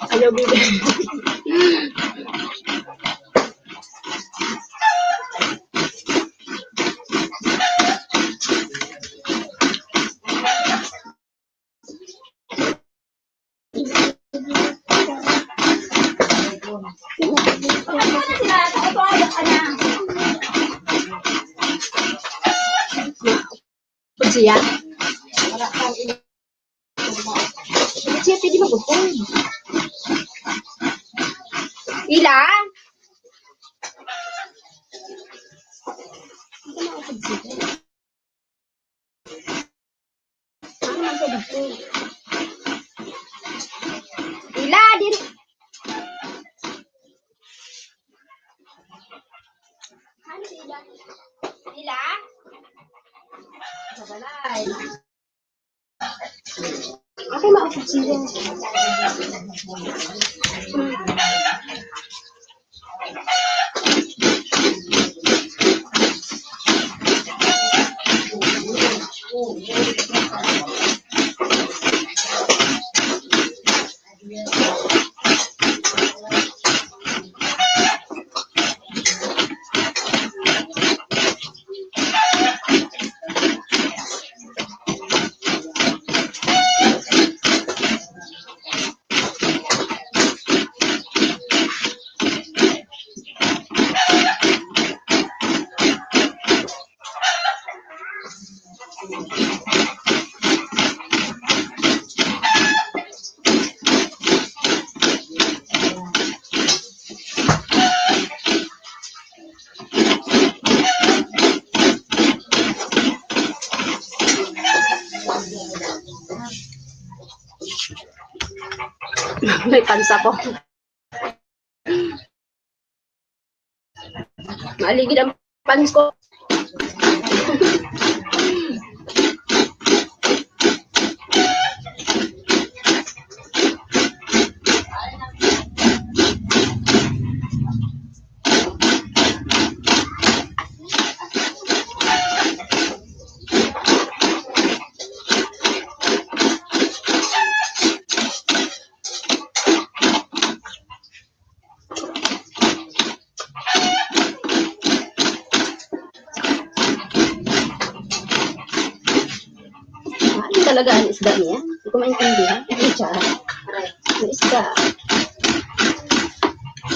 Ayaw bibig. Siya. Siya, pwede mag-upon. Ila? Ila, din. Ila? Sabalay. Okay, maupod siya. may pansa ko. Maaligid ang pants ko. Ano talaga ang isda niya? Hindi ko maintindihan. Ano siya? Ang isda.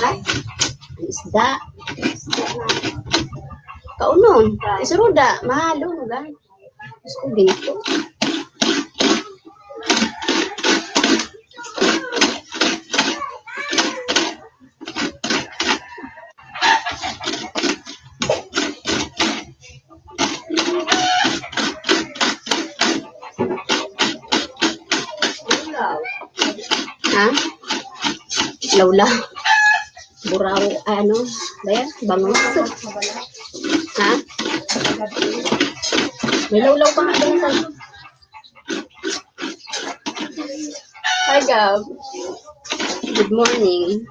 Ay, ang isda. Kaunon. Isuruda. Mahalo. Gusto ko ganito. Ha? Lawlaw. Buraw, ano? Bayan? Bangus. Ha? May lawlaw pa nga doon sa'yo. Hi, Gab. Good morning.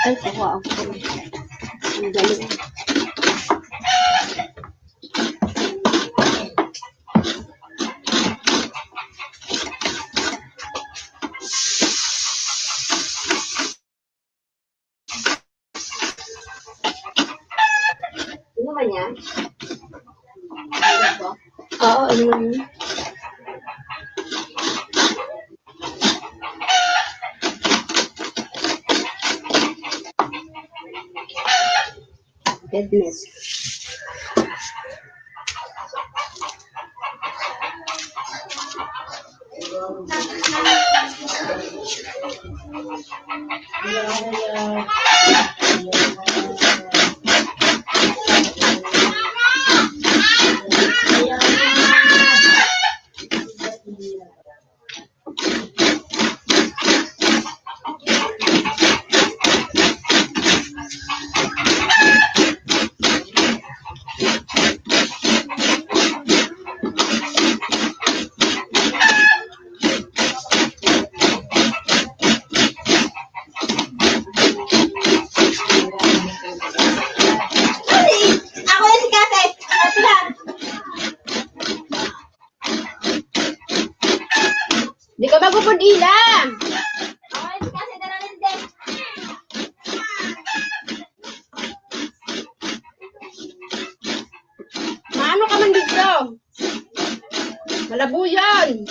Ay, tawa ako. Ang galing. Ano ba niya? Oo, ano ba niya? Goodness. Ako yung si Kate. Ito lang. Di ka magupod ilang. Ako yung si Kate. Dalanin din. Maano ka man dito? Malabo yan.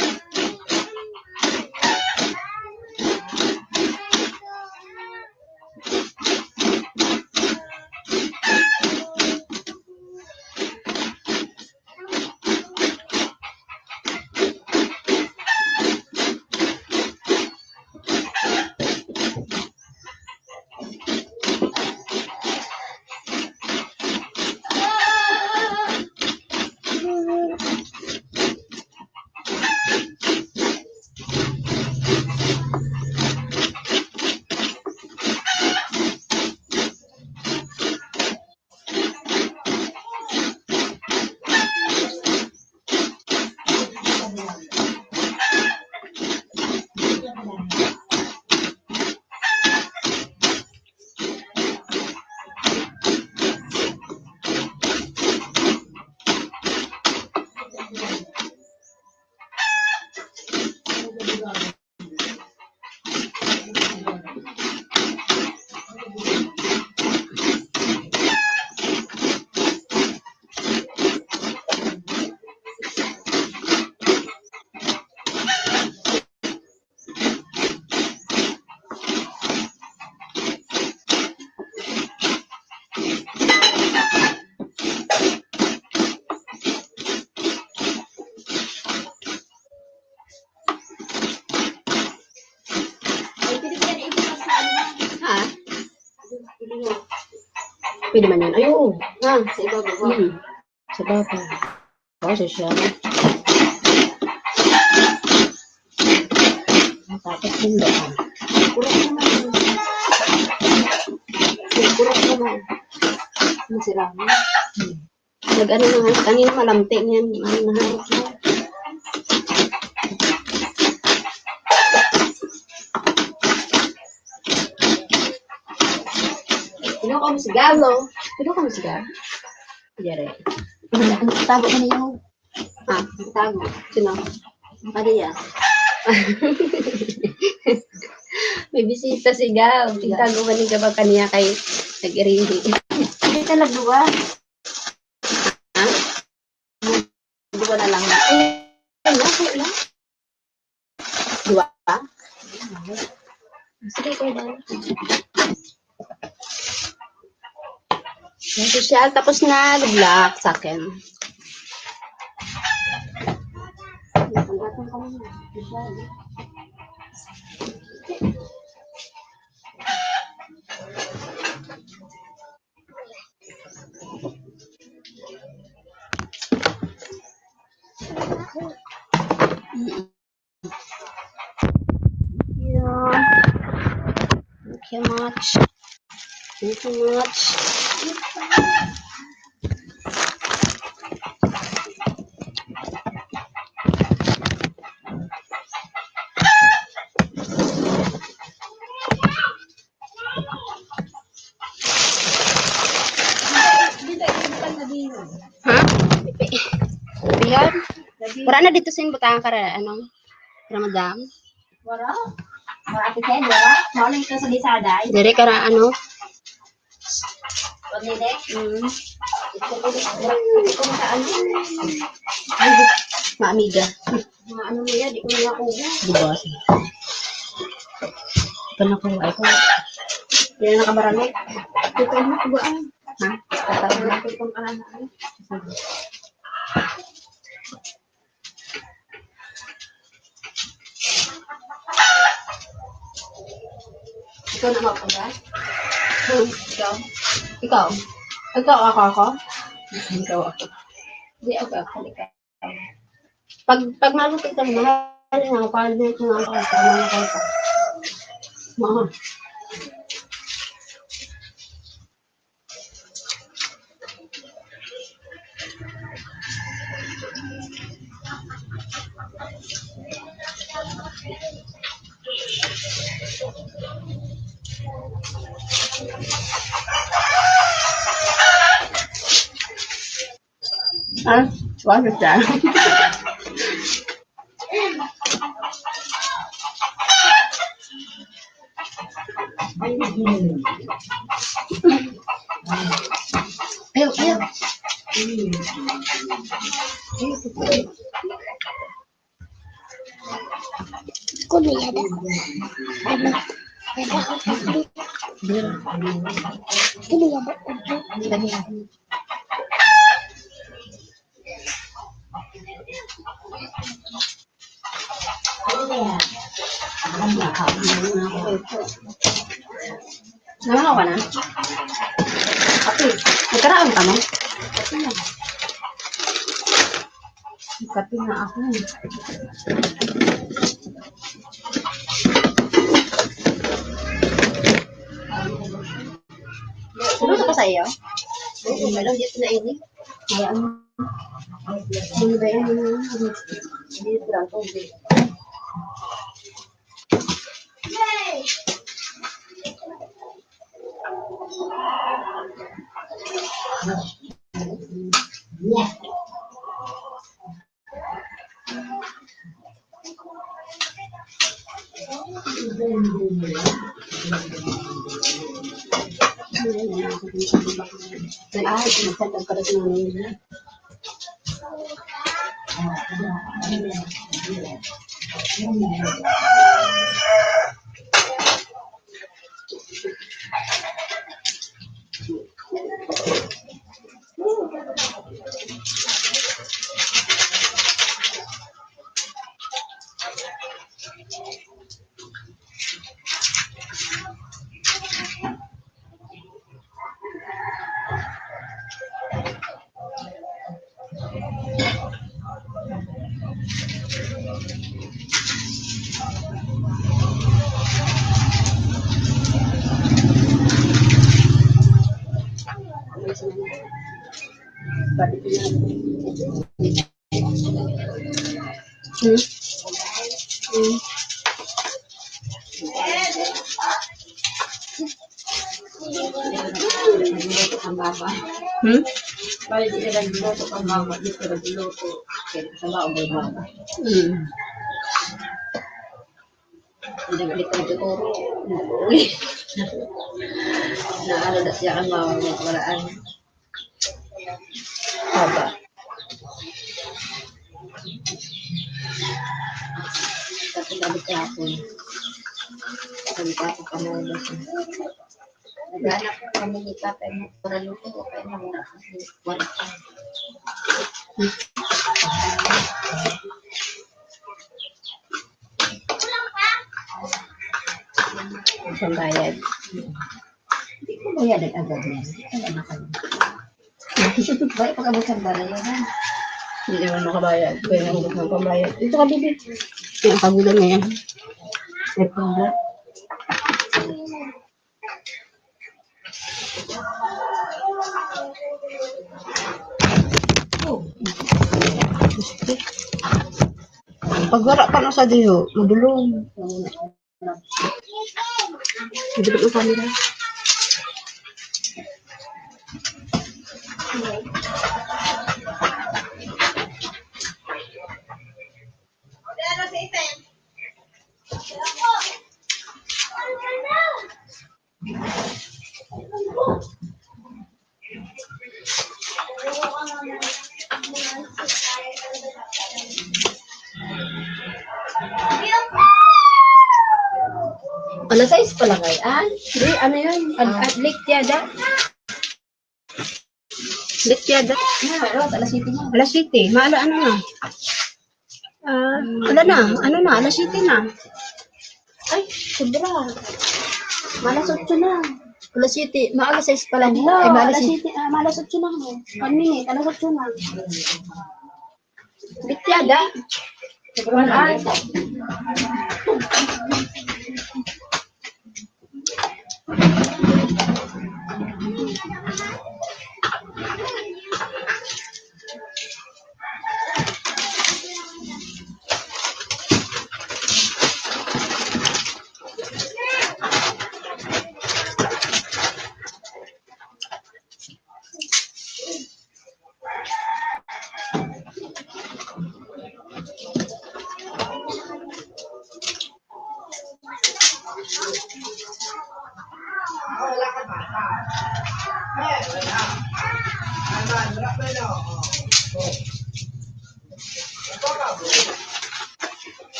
Pwede man yun. Ay, oo. Ha? Sa ibabaw. Sa ibabaw. Oo, social. Tapos hindi. Kurok naman. Kurok naman. Masira mo. Nag-ano na nga. Kanina malamti niyan. Naharap na. Pino ka mo sigaw, no? Pino ka mo sigaw? Yari. Tago ka niyo. Ah, tago. Sino? Maria. May bisita sigaw. Tago ka niyo ba kaniya kay nag-iringi. Hindi ka nagduwa. Ha? Duwa na lang. Ano? Ano? Duwa pa? Sige, kayo ba? Yung social, tapos nag-block sa akin. Yeah. Thank you much. Thank you much. Ha? Bihan? Wala na dito sa butang kara ano? Ramadan. Wala. Wala ati kayo, wala. Wala ito sa disada. Dari kara ano? Pamili. Ito sa ano? Maamiga. Mga ano niya, di ko niya kuha. Diba? Ito na kung ay ko. Hindi na nakabarami. Ito na kuhaan. Ha? Tatawag na. Ito ang anak. Ikaw na mapala? Ikaw? Ikaw? Ikaw ako? Ikaw ako. Hindi ako. Ikaw. Pag maluto ka na, nga, parang dito nga ako. Mga. Ah, wala siya. Ayaw, ayaw. Kuno yan. Ano? Kuno yan. Naman ka na? Ate, nagkaraan ka mo? Kapi na ako. Suluto ka sa iyo? Oo, meron dito na ini. Hayaan mo. Hindi ba yan? Hindi lang tubig. Nag-ahit, nagtatag ka rin ng Hmm? Hmm. Ang baba. Hmm? Bali di ka nagluto ang baba, di ka nagluto. Kaya sa baong may baba. Hmm. Hindi balik ka nagtuturo. Uy. Naano na siya ang mama niya paraan. Haba. Tapos sabi ka ako. Sabi ka ako kamala siya. Naghanap kami ni Papa yung paraluto ko kaya namuna kasi wala ka. Pambayad. Hindi ko bayad ang agad niya. Ay, anak ko. Baik pag-abot ang barayan. Hindi naman makabayad. Kaya nang gusto ng pambayad. Ito ka, bibi. Yung kagulan niya yan. May pambayad. Pagwara pa na sa diho, madulong. Madulong ang kanila. Alas 6 pa lang ay. Di, ano yun? Late yada. Late yada. Alas 7 na. Alas 7. Maala ano na. Wala na. Ano na? Alas 7 na. Ay, sobra. Malas 8 na. Alas 7. Maalas 6 pa lang. Ay, maalas 7. Maalas 8 na. 1 minute. Alas 8 na. Late yada. Sobrang ay.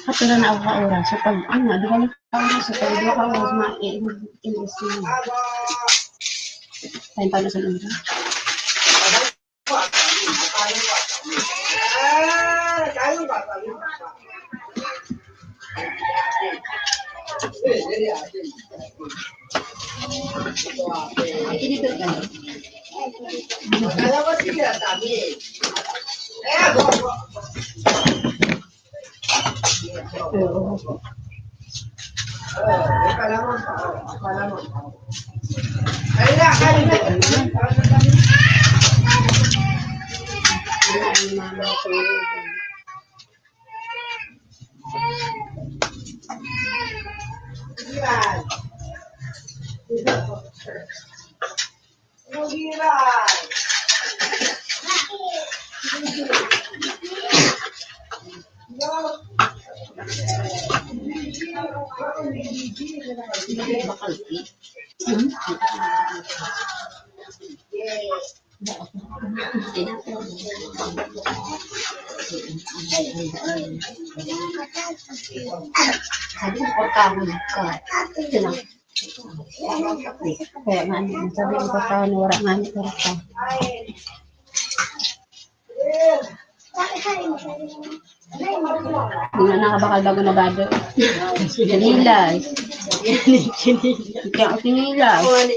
At na ako ka oras. So pag ano, di ba ka oras? So pag di ba ka oras, ma-i-ilis mo. Tayo pa na sa lungga. Dito ka. Sabi ko kahon ka. Ito lang. Kaya nga, sabi ko kahon wala nga ni ka. Hindi na nakabakal bago na bado. Sinilas. Kaya ako sinilas. Hindi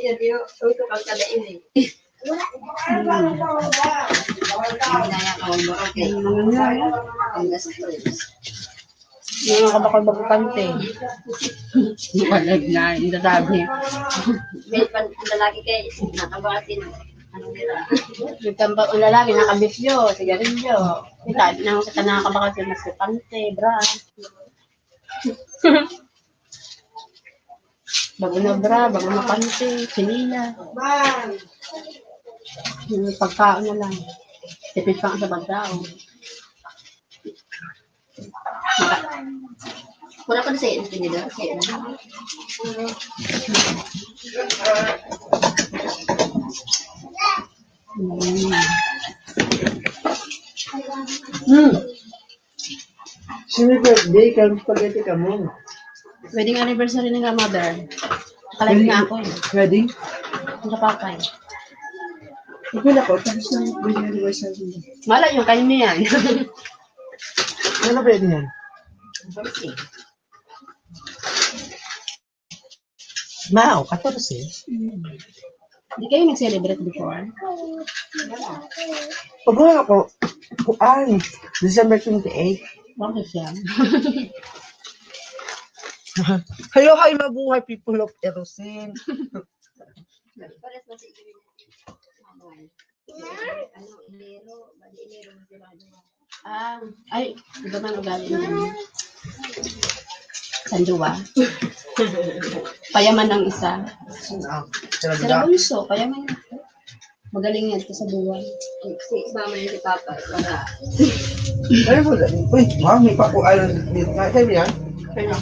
na nakabakal bago kante. Walag na, hindi sabi. May lalaki kayo, nakabatin. Yung tambak ang lalaki, nakabisyo, sigarilyo. Kita, kita nakakabakal sa masipante, bra. Bago na bra, bago na pante, sinila. Yung pagkaon na lang. Tipid pa nga sa pagkaon. Wala pa na sa'yo, tinidor. Sa'yo na. Sino birthday? Kaya spaghetti ka mo. Wedding anniversary ng mother. Nakalive nga ako eh. Wedding? Ang kapapay. Okay na po. Tapos na wedding anniversary. Mala yung kayo niya yan. Ano na wedding yan? Mao, 14. Hindi kayo nag-celebrate before? Pag-ulan ako, kuan, December 28. Bakit siya? Hello, hi, mabuhay people of Erosin. Ay, iba man ugali niya. Sanduwa. Payaman ang isa. Sila bunso, payaman yan. Magaling yan sa buwan. Si mama niya si papa. Wala. Ano po dyan? Uy, ma'am, may pakuan dito. Kaya mo yan? Pero,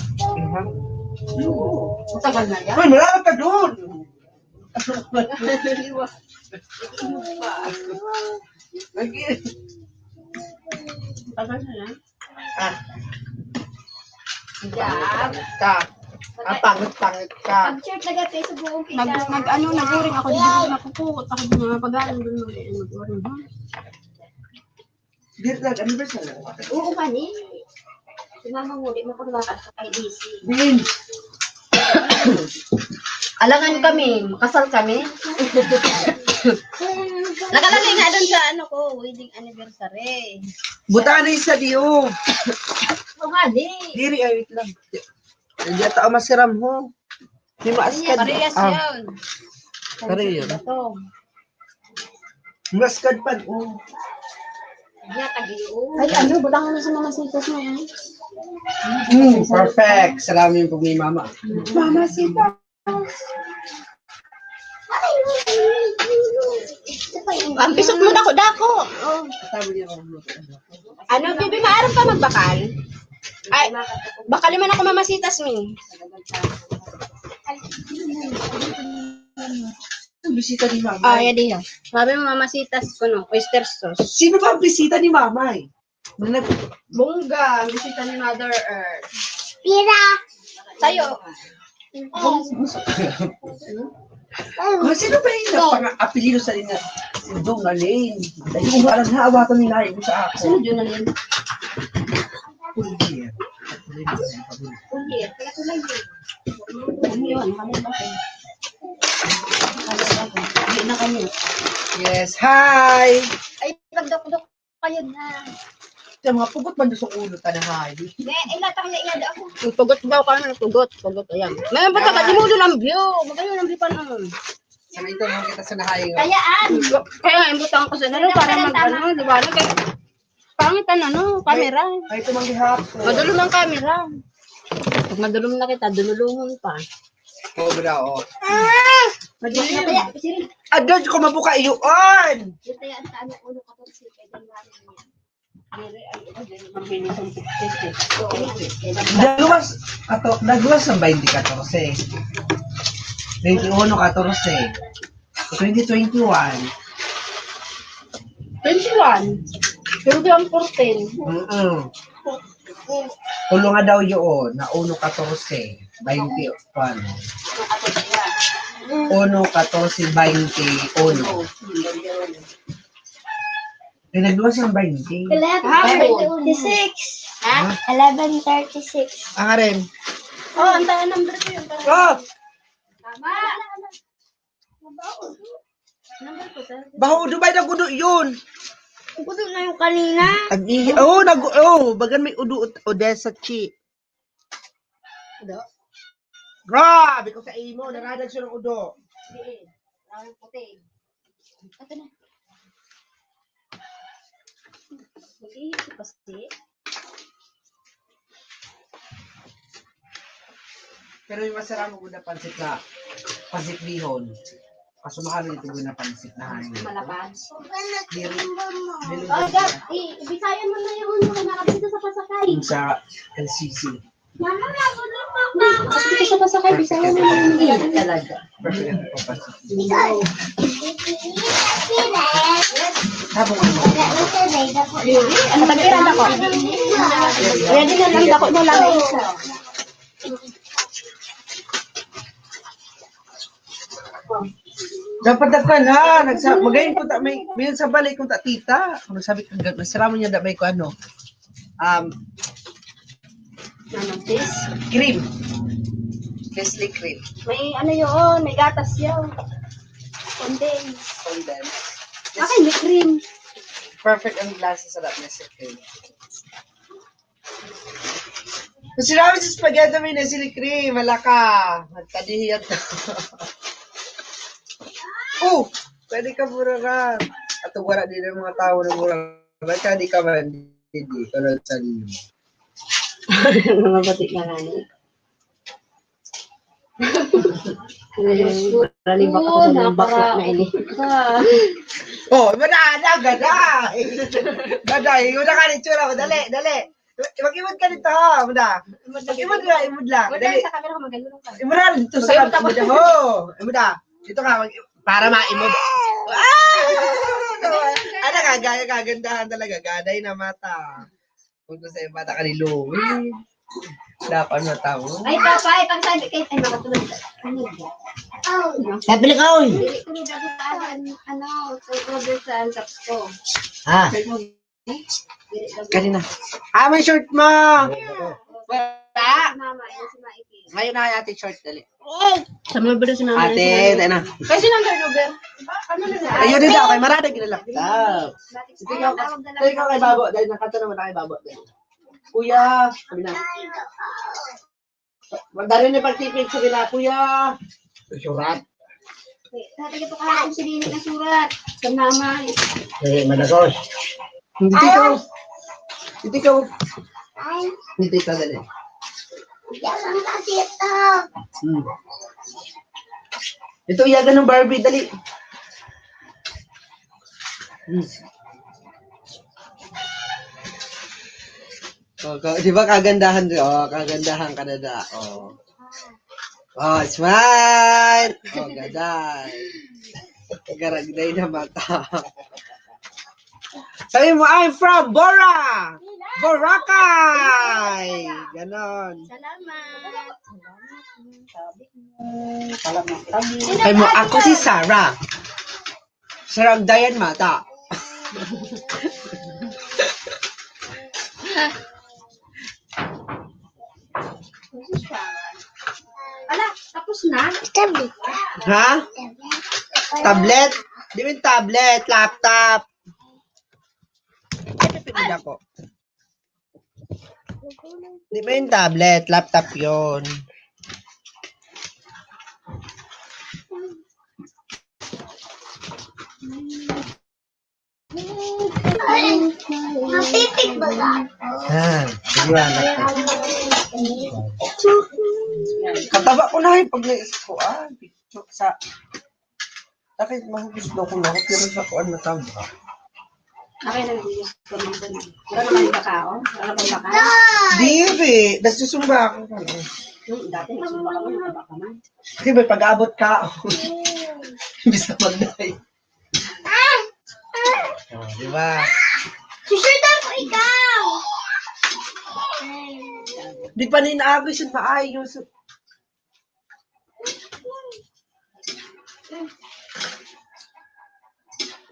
matagal na yan. Uy, malapit ka doon! Matagal na yan. Ah, Jab. ka. Ang pangit-pangit ka. Pag-shirt na gati sa buong Naguring ako dito na napupukot ako dito na pag-alam doon mag-uring. Dito na, anniversary. Oo ba ni? Si Mama Nguli mo kung bakit sa kay DC. Din! Alangan kami, kasal kami. Nakalagay nga doon sa ano ko, wedding anniversary. Buta na isa diyo. Oo nga di. Diri, ay, wait lang. Hindi ata ako masiram ho. Di maaskad. Parehas yun. Parehas yun. Ito. Maaskad pa. Oh. Ay, ano, butangan na sa mga sitas mo. Perfect. Salamin po ni Mama. Mama, sita. Ang pisot mo dako-dako. Sabi niya ako. Ano, bibi, maaram ka magbakal? Ay, bakal man ako mamasitas, mi. Ang bisita ni Mama. Ah, yan din. Sabi mo mamasitas ko, no? Oyster sauce. Sino ba ang bisita ni Mama eh? Bongga, ang bisita ni Mother Earth. Pira. Tayo. Sino ba yung napaka-apelido sa rin na si Dong Alin? Dahil kung alam na awatan nila yung sa Sino ako. yun na yun? Pulgir. Ulit. Kaya ko lang yun. Ano yun? Ano ba yun? Hindi na kami. Yes, hi! Ay, pagdok-dok kayo na. Sa mga pugot man doon sa ulo ta na hi. Ne, ilatang na iyada ako. Tugot daw ka na, tugot. Ayan. Ngayon ba ka? Di mo doon ang view. Magayon ang view pa naman. Sana ito lang kita sa nahay nga. Kayaan. Kaya nga, imbutang ko sa nalo para mag-ano, liwanag. Kaya, pangit ang ano, camera. Ay, ito mang gihap. Madulong ang camera. Pag madulong na kita, dululungon pa. Cobra, oh. Madulong na kaya. Kasi Adod ko mabuka iyon! ito yan sa ano ulo ka to si Pedro Lalo niya. Nagluwas ang 2014. 21-14. 2021. 21. Pero di ang 14. Tulo nga daw yun, na 1-14. 21. 1-14, 21. Nagluwas ang 20. 11:36. Ha? 11:36. Ang rin. Oh, ang tayo number ko yun. Oh! Tama. Number ko, sir. Baho Dubai na gudo yun. Gusto na yung kanina. Bagan may udo Odessa chi. Udo? Grabe ko sa imo, naradag siya ng udo. Ang puti. Ito na. Mag-iisip kasi. Pero yung masarap mo na pansit na pansit bihon. Kaso mahal ito na pansit na hangin. Malakas. Gab, ibisayan mo na yung ano, nakabito sa pasakay. Yung sa LCC. Mama, nagulo pa. Kasi dito sa pasakay, bisayan mo na yung Talaga. Perfect ang papansit. Habang ano. Katagpiran ako. Ready na lang ako mo lang isa. Dapat na ka na. Magayon ko ta. May sa balay ko ta tita. Ano sabi ko, nasara mo niya dabay ko ano. Anong sis? Cream. Nestle cream. May ano yun, may gatas yun. Condense. Condensed. Okay, may cream. Perfect ang lasa sa Nestle cream. Kasi namin sa spaghetti may Nestle cream. Malaka. Magkadihiyat na. Oh! Pwede ka buragan. At wala din ang mga tao na buragan. Ba't di ka man hindi? Kalad sa inyo. Mga batik na nga niya. Ralibak ako sa mga bakit na ini. Oh, madana, gada. Gada, yung na ka ni Chura mo. Dali, dali. Mag-imod ka dito, ha, muda. Mag-imod ka, imod lang. Dali. Sa camera ko magalo ka. Imod lang dito sa kamot mo. Muda. Dito ka, para ma-imod. Ano ka, kagandahan talaga. Gaday na mata. Punto sa mata ka ni Louie. Dapat na tao. Ay, papa, ay, pang sabi kayo, ay, makatulog ka. Ano yan? Sabi ko, oy. Dili ko nila sa order sa caps ko. Ha? Kanina. May short mo. Wala. Mama, yun si Maiki. Ngayon na ate short, dali. Sa mga bro si mama. Ate, tayo na. Kasi nang turnover. Ano na na? Ayun din ako, kay Marada kinalaptap. Ikaw kay Babo, dahil nakata naman na kay Babo. Kuya, sabi na. Magdari na pagtipid sa kila, kuya. Surat. Tatagay po kahapon si Dini na surat. Sa mama. Madagos. Hindi ka. Hindi ka. Hindi ka, dali. Ito, iyagan ng Barbie, dali. Oh, di ba kagandahan rin? Oh, kagandahan ka na da. Oh. Oh, smile! Oh, gaday. Garagday na mata. Sabi mo, I'm from Bora! Boracay! Ganon. Salamat. Sabi mo, ako si Sarah. Saragdayan mata. Ala, tapos na. Ha? Tablet? Di ba yung tablet? Laptop? Ito pinili ako. Di ba yung tablet? Laptop yun. Napitik ba yan? Sige yan. Kataba ko na yung pag naiskuan. Sa... Bakit mahugis daw ko na ako pero sa kuan na taba. Okay na video. Wala naman kakaon. Wala naman kakaon. Diri! Nagsusumba ako. Dati nagsumba ka man, nakaba ka man. Kasi ba pag-abot ka imbis na mag-day. Di ba? Susundan ko ikaw! Di pa ninaagos yung maayos.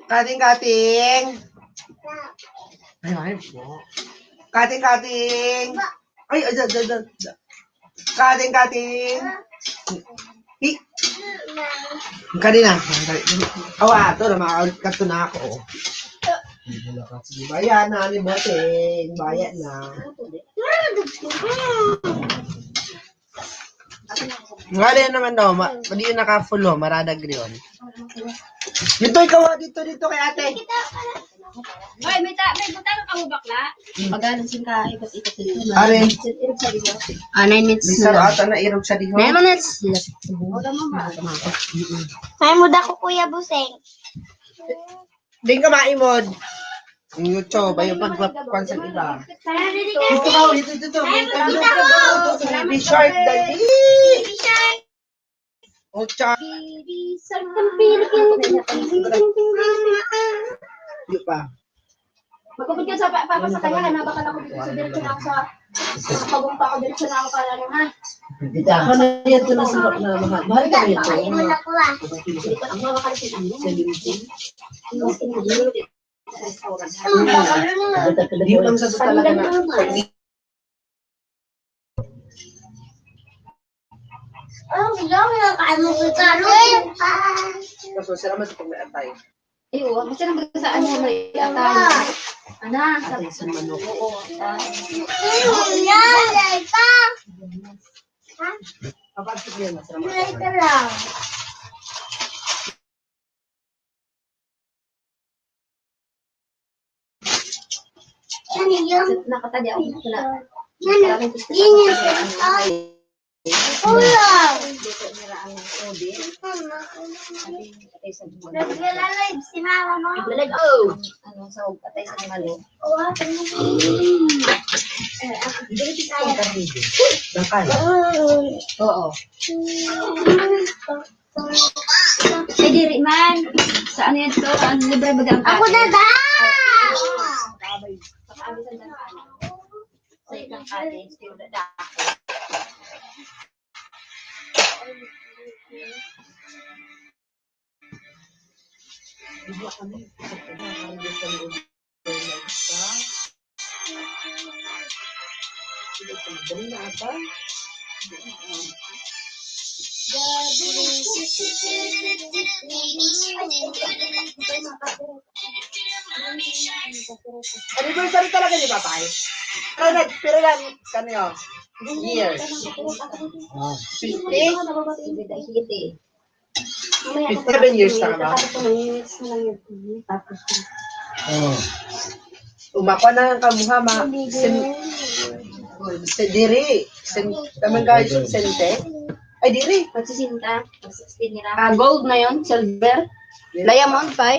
Kating-kating. Ay, po. Kating-kating. Ay, kating-kating. Hi. Kanina. Awa, ito na makakalit na ako. Bayan na, ni Boting. Bayan na. Nga din naman daw, hindi yung naka-full o, maradag rin. Dito, ikaw, dito kay ate. Hoy, may butang ka mo bakla? Pagalan sing ka ikot-ikot dito. Are, Irog sa diwa. 9 minutes may na saro lang. ata na irog sa diho. 9 minutes. May muda ko Kuya Buseng. Ding ka maimod. Yung YouTube, bayo pagpapan sa iba. Tara dito. Dito ka, dito. Baby shark, daddy. Oh, shark. Di pa. Magkabot ka sa papa sa kanya, nabakal ako dito sa diretso na ako sa pagumpa ako diretso na ako para ano ha. Ano yan ito na mahal? Mahal ka rin ito. Iwan ako ah. Hindi ko ang mga kalisin ano. Di lang sa talaga na. Oh, bilang ano ko karo. Kaso, sila man sa pag-atay. Eh, oo, basta nang sa ano may atay. Ana, sa Sa manok. oo. Yan, Laika. Kapag yan, masarap. Laika lang. Ano yun? Nakatadi ako na. Ano? Yun yung ay. Ulam. Dito nila ang ode. Atay sa dulo. Naglalalive si mama mo. Naglalag oh. Ano sa atay sa dulo. Oo, Bakal. Oo. Ay, diri man. Sa ano yan to? Ang libre ba ang ako na daw. Pag-abisan ng ano. Sa ikang ate, still na dako. Anniversary talaga ni Papay? Pero lang, kanyo? Years. 50? 7 years na ka ba? Oh. Umako na ang kamuha, diri. Tamang guys yung sente. Ay, diri. Magsisinta. 16 nila. Gold na yon, silver. Diamond pa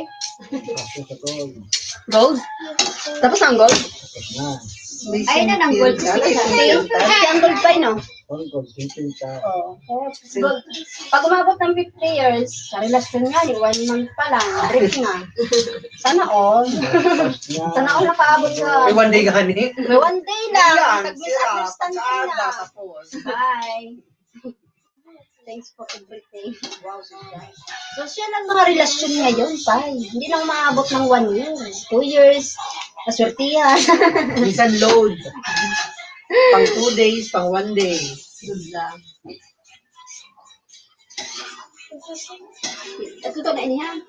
Gold? Tapos ang gold? Ay na ng gold. Ang gold pa no? Gold. Pag umabot ng 50 years, sa relasyon nga, 1 month pa lang, break na. Sana all. Sana all nakaabot sa... May one day gani. May 1 day lang. Yan, Pag sira. misunderstanding Saan na. tapos? Bye. Thanks for everything. Social ang mga relasyon ngayon, Pai. Hindi lang maabot ng 1 year, 2 years. Kaswertihan. Minsan load. Pang 2 days, pang 1 day. Good lang. Ito to na inihan.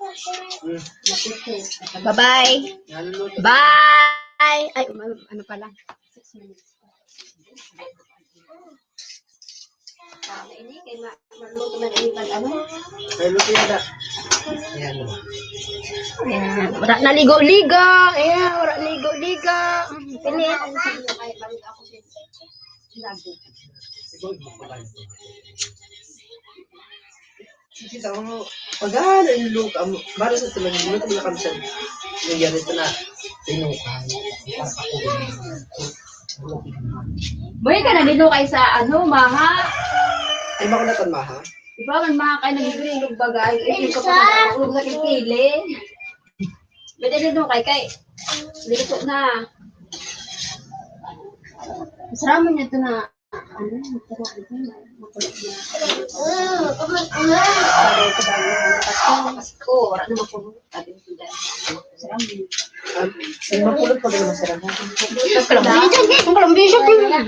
Bye-bye. Naluluto. Bye! Ay, ano pala? 6 minutes. Ano ini? Kaya maluto na ini pag ano? Naluluto yada. Ayan. Ayan. Wala naligo-ligo. Ayan, wala ligo-ligo. Pilit. Kita mo, pag-ano yung mo, para sa tulang yung luto mo kami sa nangyari ito na tinukan. Boy ka na dito kay sa ano, maha. Ay, bako na tan maha? Diba, man maha kayo nag-green bagay. Ito ka pa na sa kipili. Pwede dito kay. Dito na. Masarap niya ito na. Ano? Masarap ito na. Makulit na. Pasko. Wala na makulot. Sabi ko dahil. Masarap niya. Ay, mapulot pa rin masarap. Kalambisyo ko na.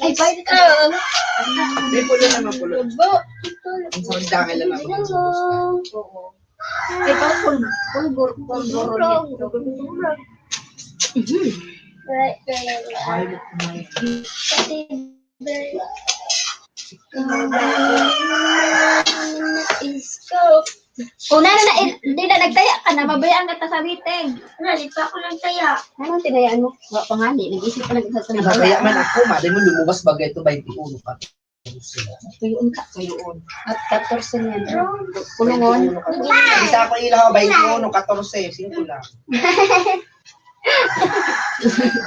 Ay, pwede ka. May pulot na mapulot. Ang dangil na mapulot. Ay, pulbor. Right, right, right. Una na, hindi na nagtaya ka na, mabayaan ka ta sa meeting. Hindi pa ako nagtaya. Anong tinayaan mo? Wala pa nga, nag-isip pa lang isa sa Kaya man ako, mali mo lumabas bagay ito 21 ka. Tuyuon ka, tuyuon. At 14 yan. Kulungon. Isa ako ilaw, 21, 14, 5 lang.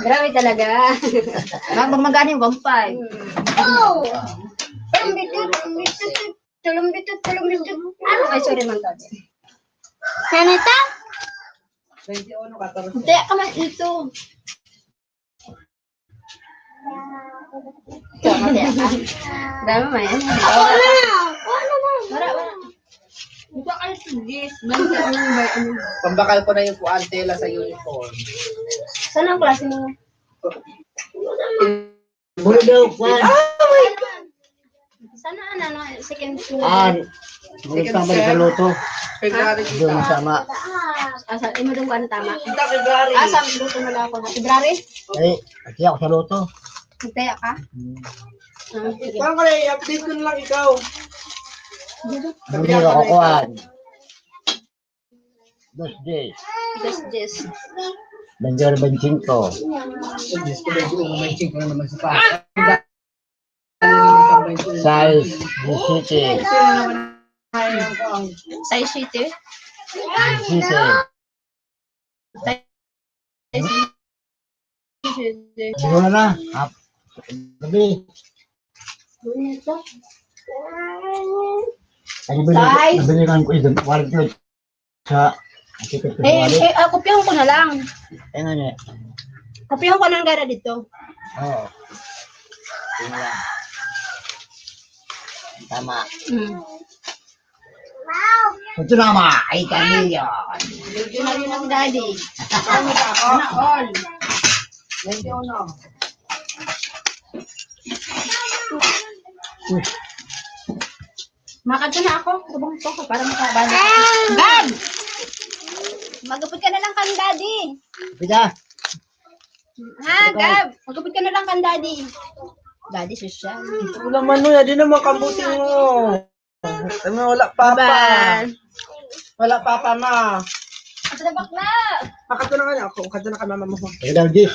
Grabe talaga. Magmagani yung 1.5. Oh! Tulong dito. Ano? Ay, sorry man tayo. Sanita? 21, 14. Hindi ka man ito. Ikaw, mataya ka. Dami mo yan. Wala. Ito ka ito, Jess. Pambakal ko na yung puantela sa uniform. Saan ang klase mo? Mula daw, Juan. Sana ano, second floor. Mula tambay sa loto. Kay Gary Doon kita. masama. Asa, imo dong ano tama. Kita kay Gary. Asa, luto na lang ako na. Ibrari? Ay, kasi ako sa loto. Nagtaya ka? Sige. Saan ka na i-update ko na lang ikaw? Bumili ako kuhan. 2 days. Just. Banjor 25. Diyos ko, medyo umamay-ching ko na naman sa pa. Size 17. Size sheet eh. 17. Siguro na. Gabi. Nabili ko yung warranty sa ticket ko sa wallet. Kopyahan ko na lang. Eh nga niya. Kopyahan ko ng gara dito. Oo. Yun na lang. Tama. Ito na ay kami yun. Dito na rin ang daddy. Ano ka ako? Na all. 21. Makadto na ako. Subong ko para makabalik. Gab! Magupit ka na lang kan daddy. Pida. Ha, Gab? Magupit ka na lang kan daddy. Daddy social. Wala man nun, di naman kambutin mo. Wala papa. Wala papa ma. Asa na bakla? Makato na nga ako, makato na ka mama mo. Pida, Jis.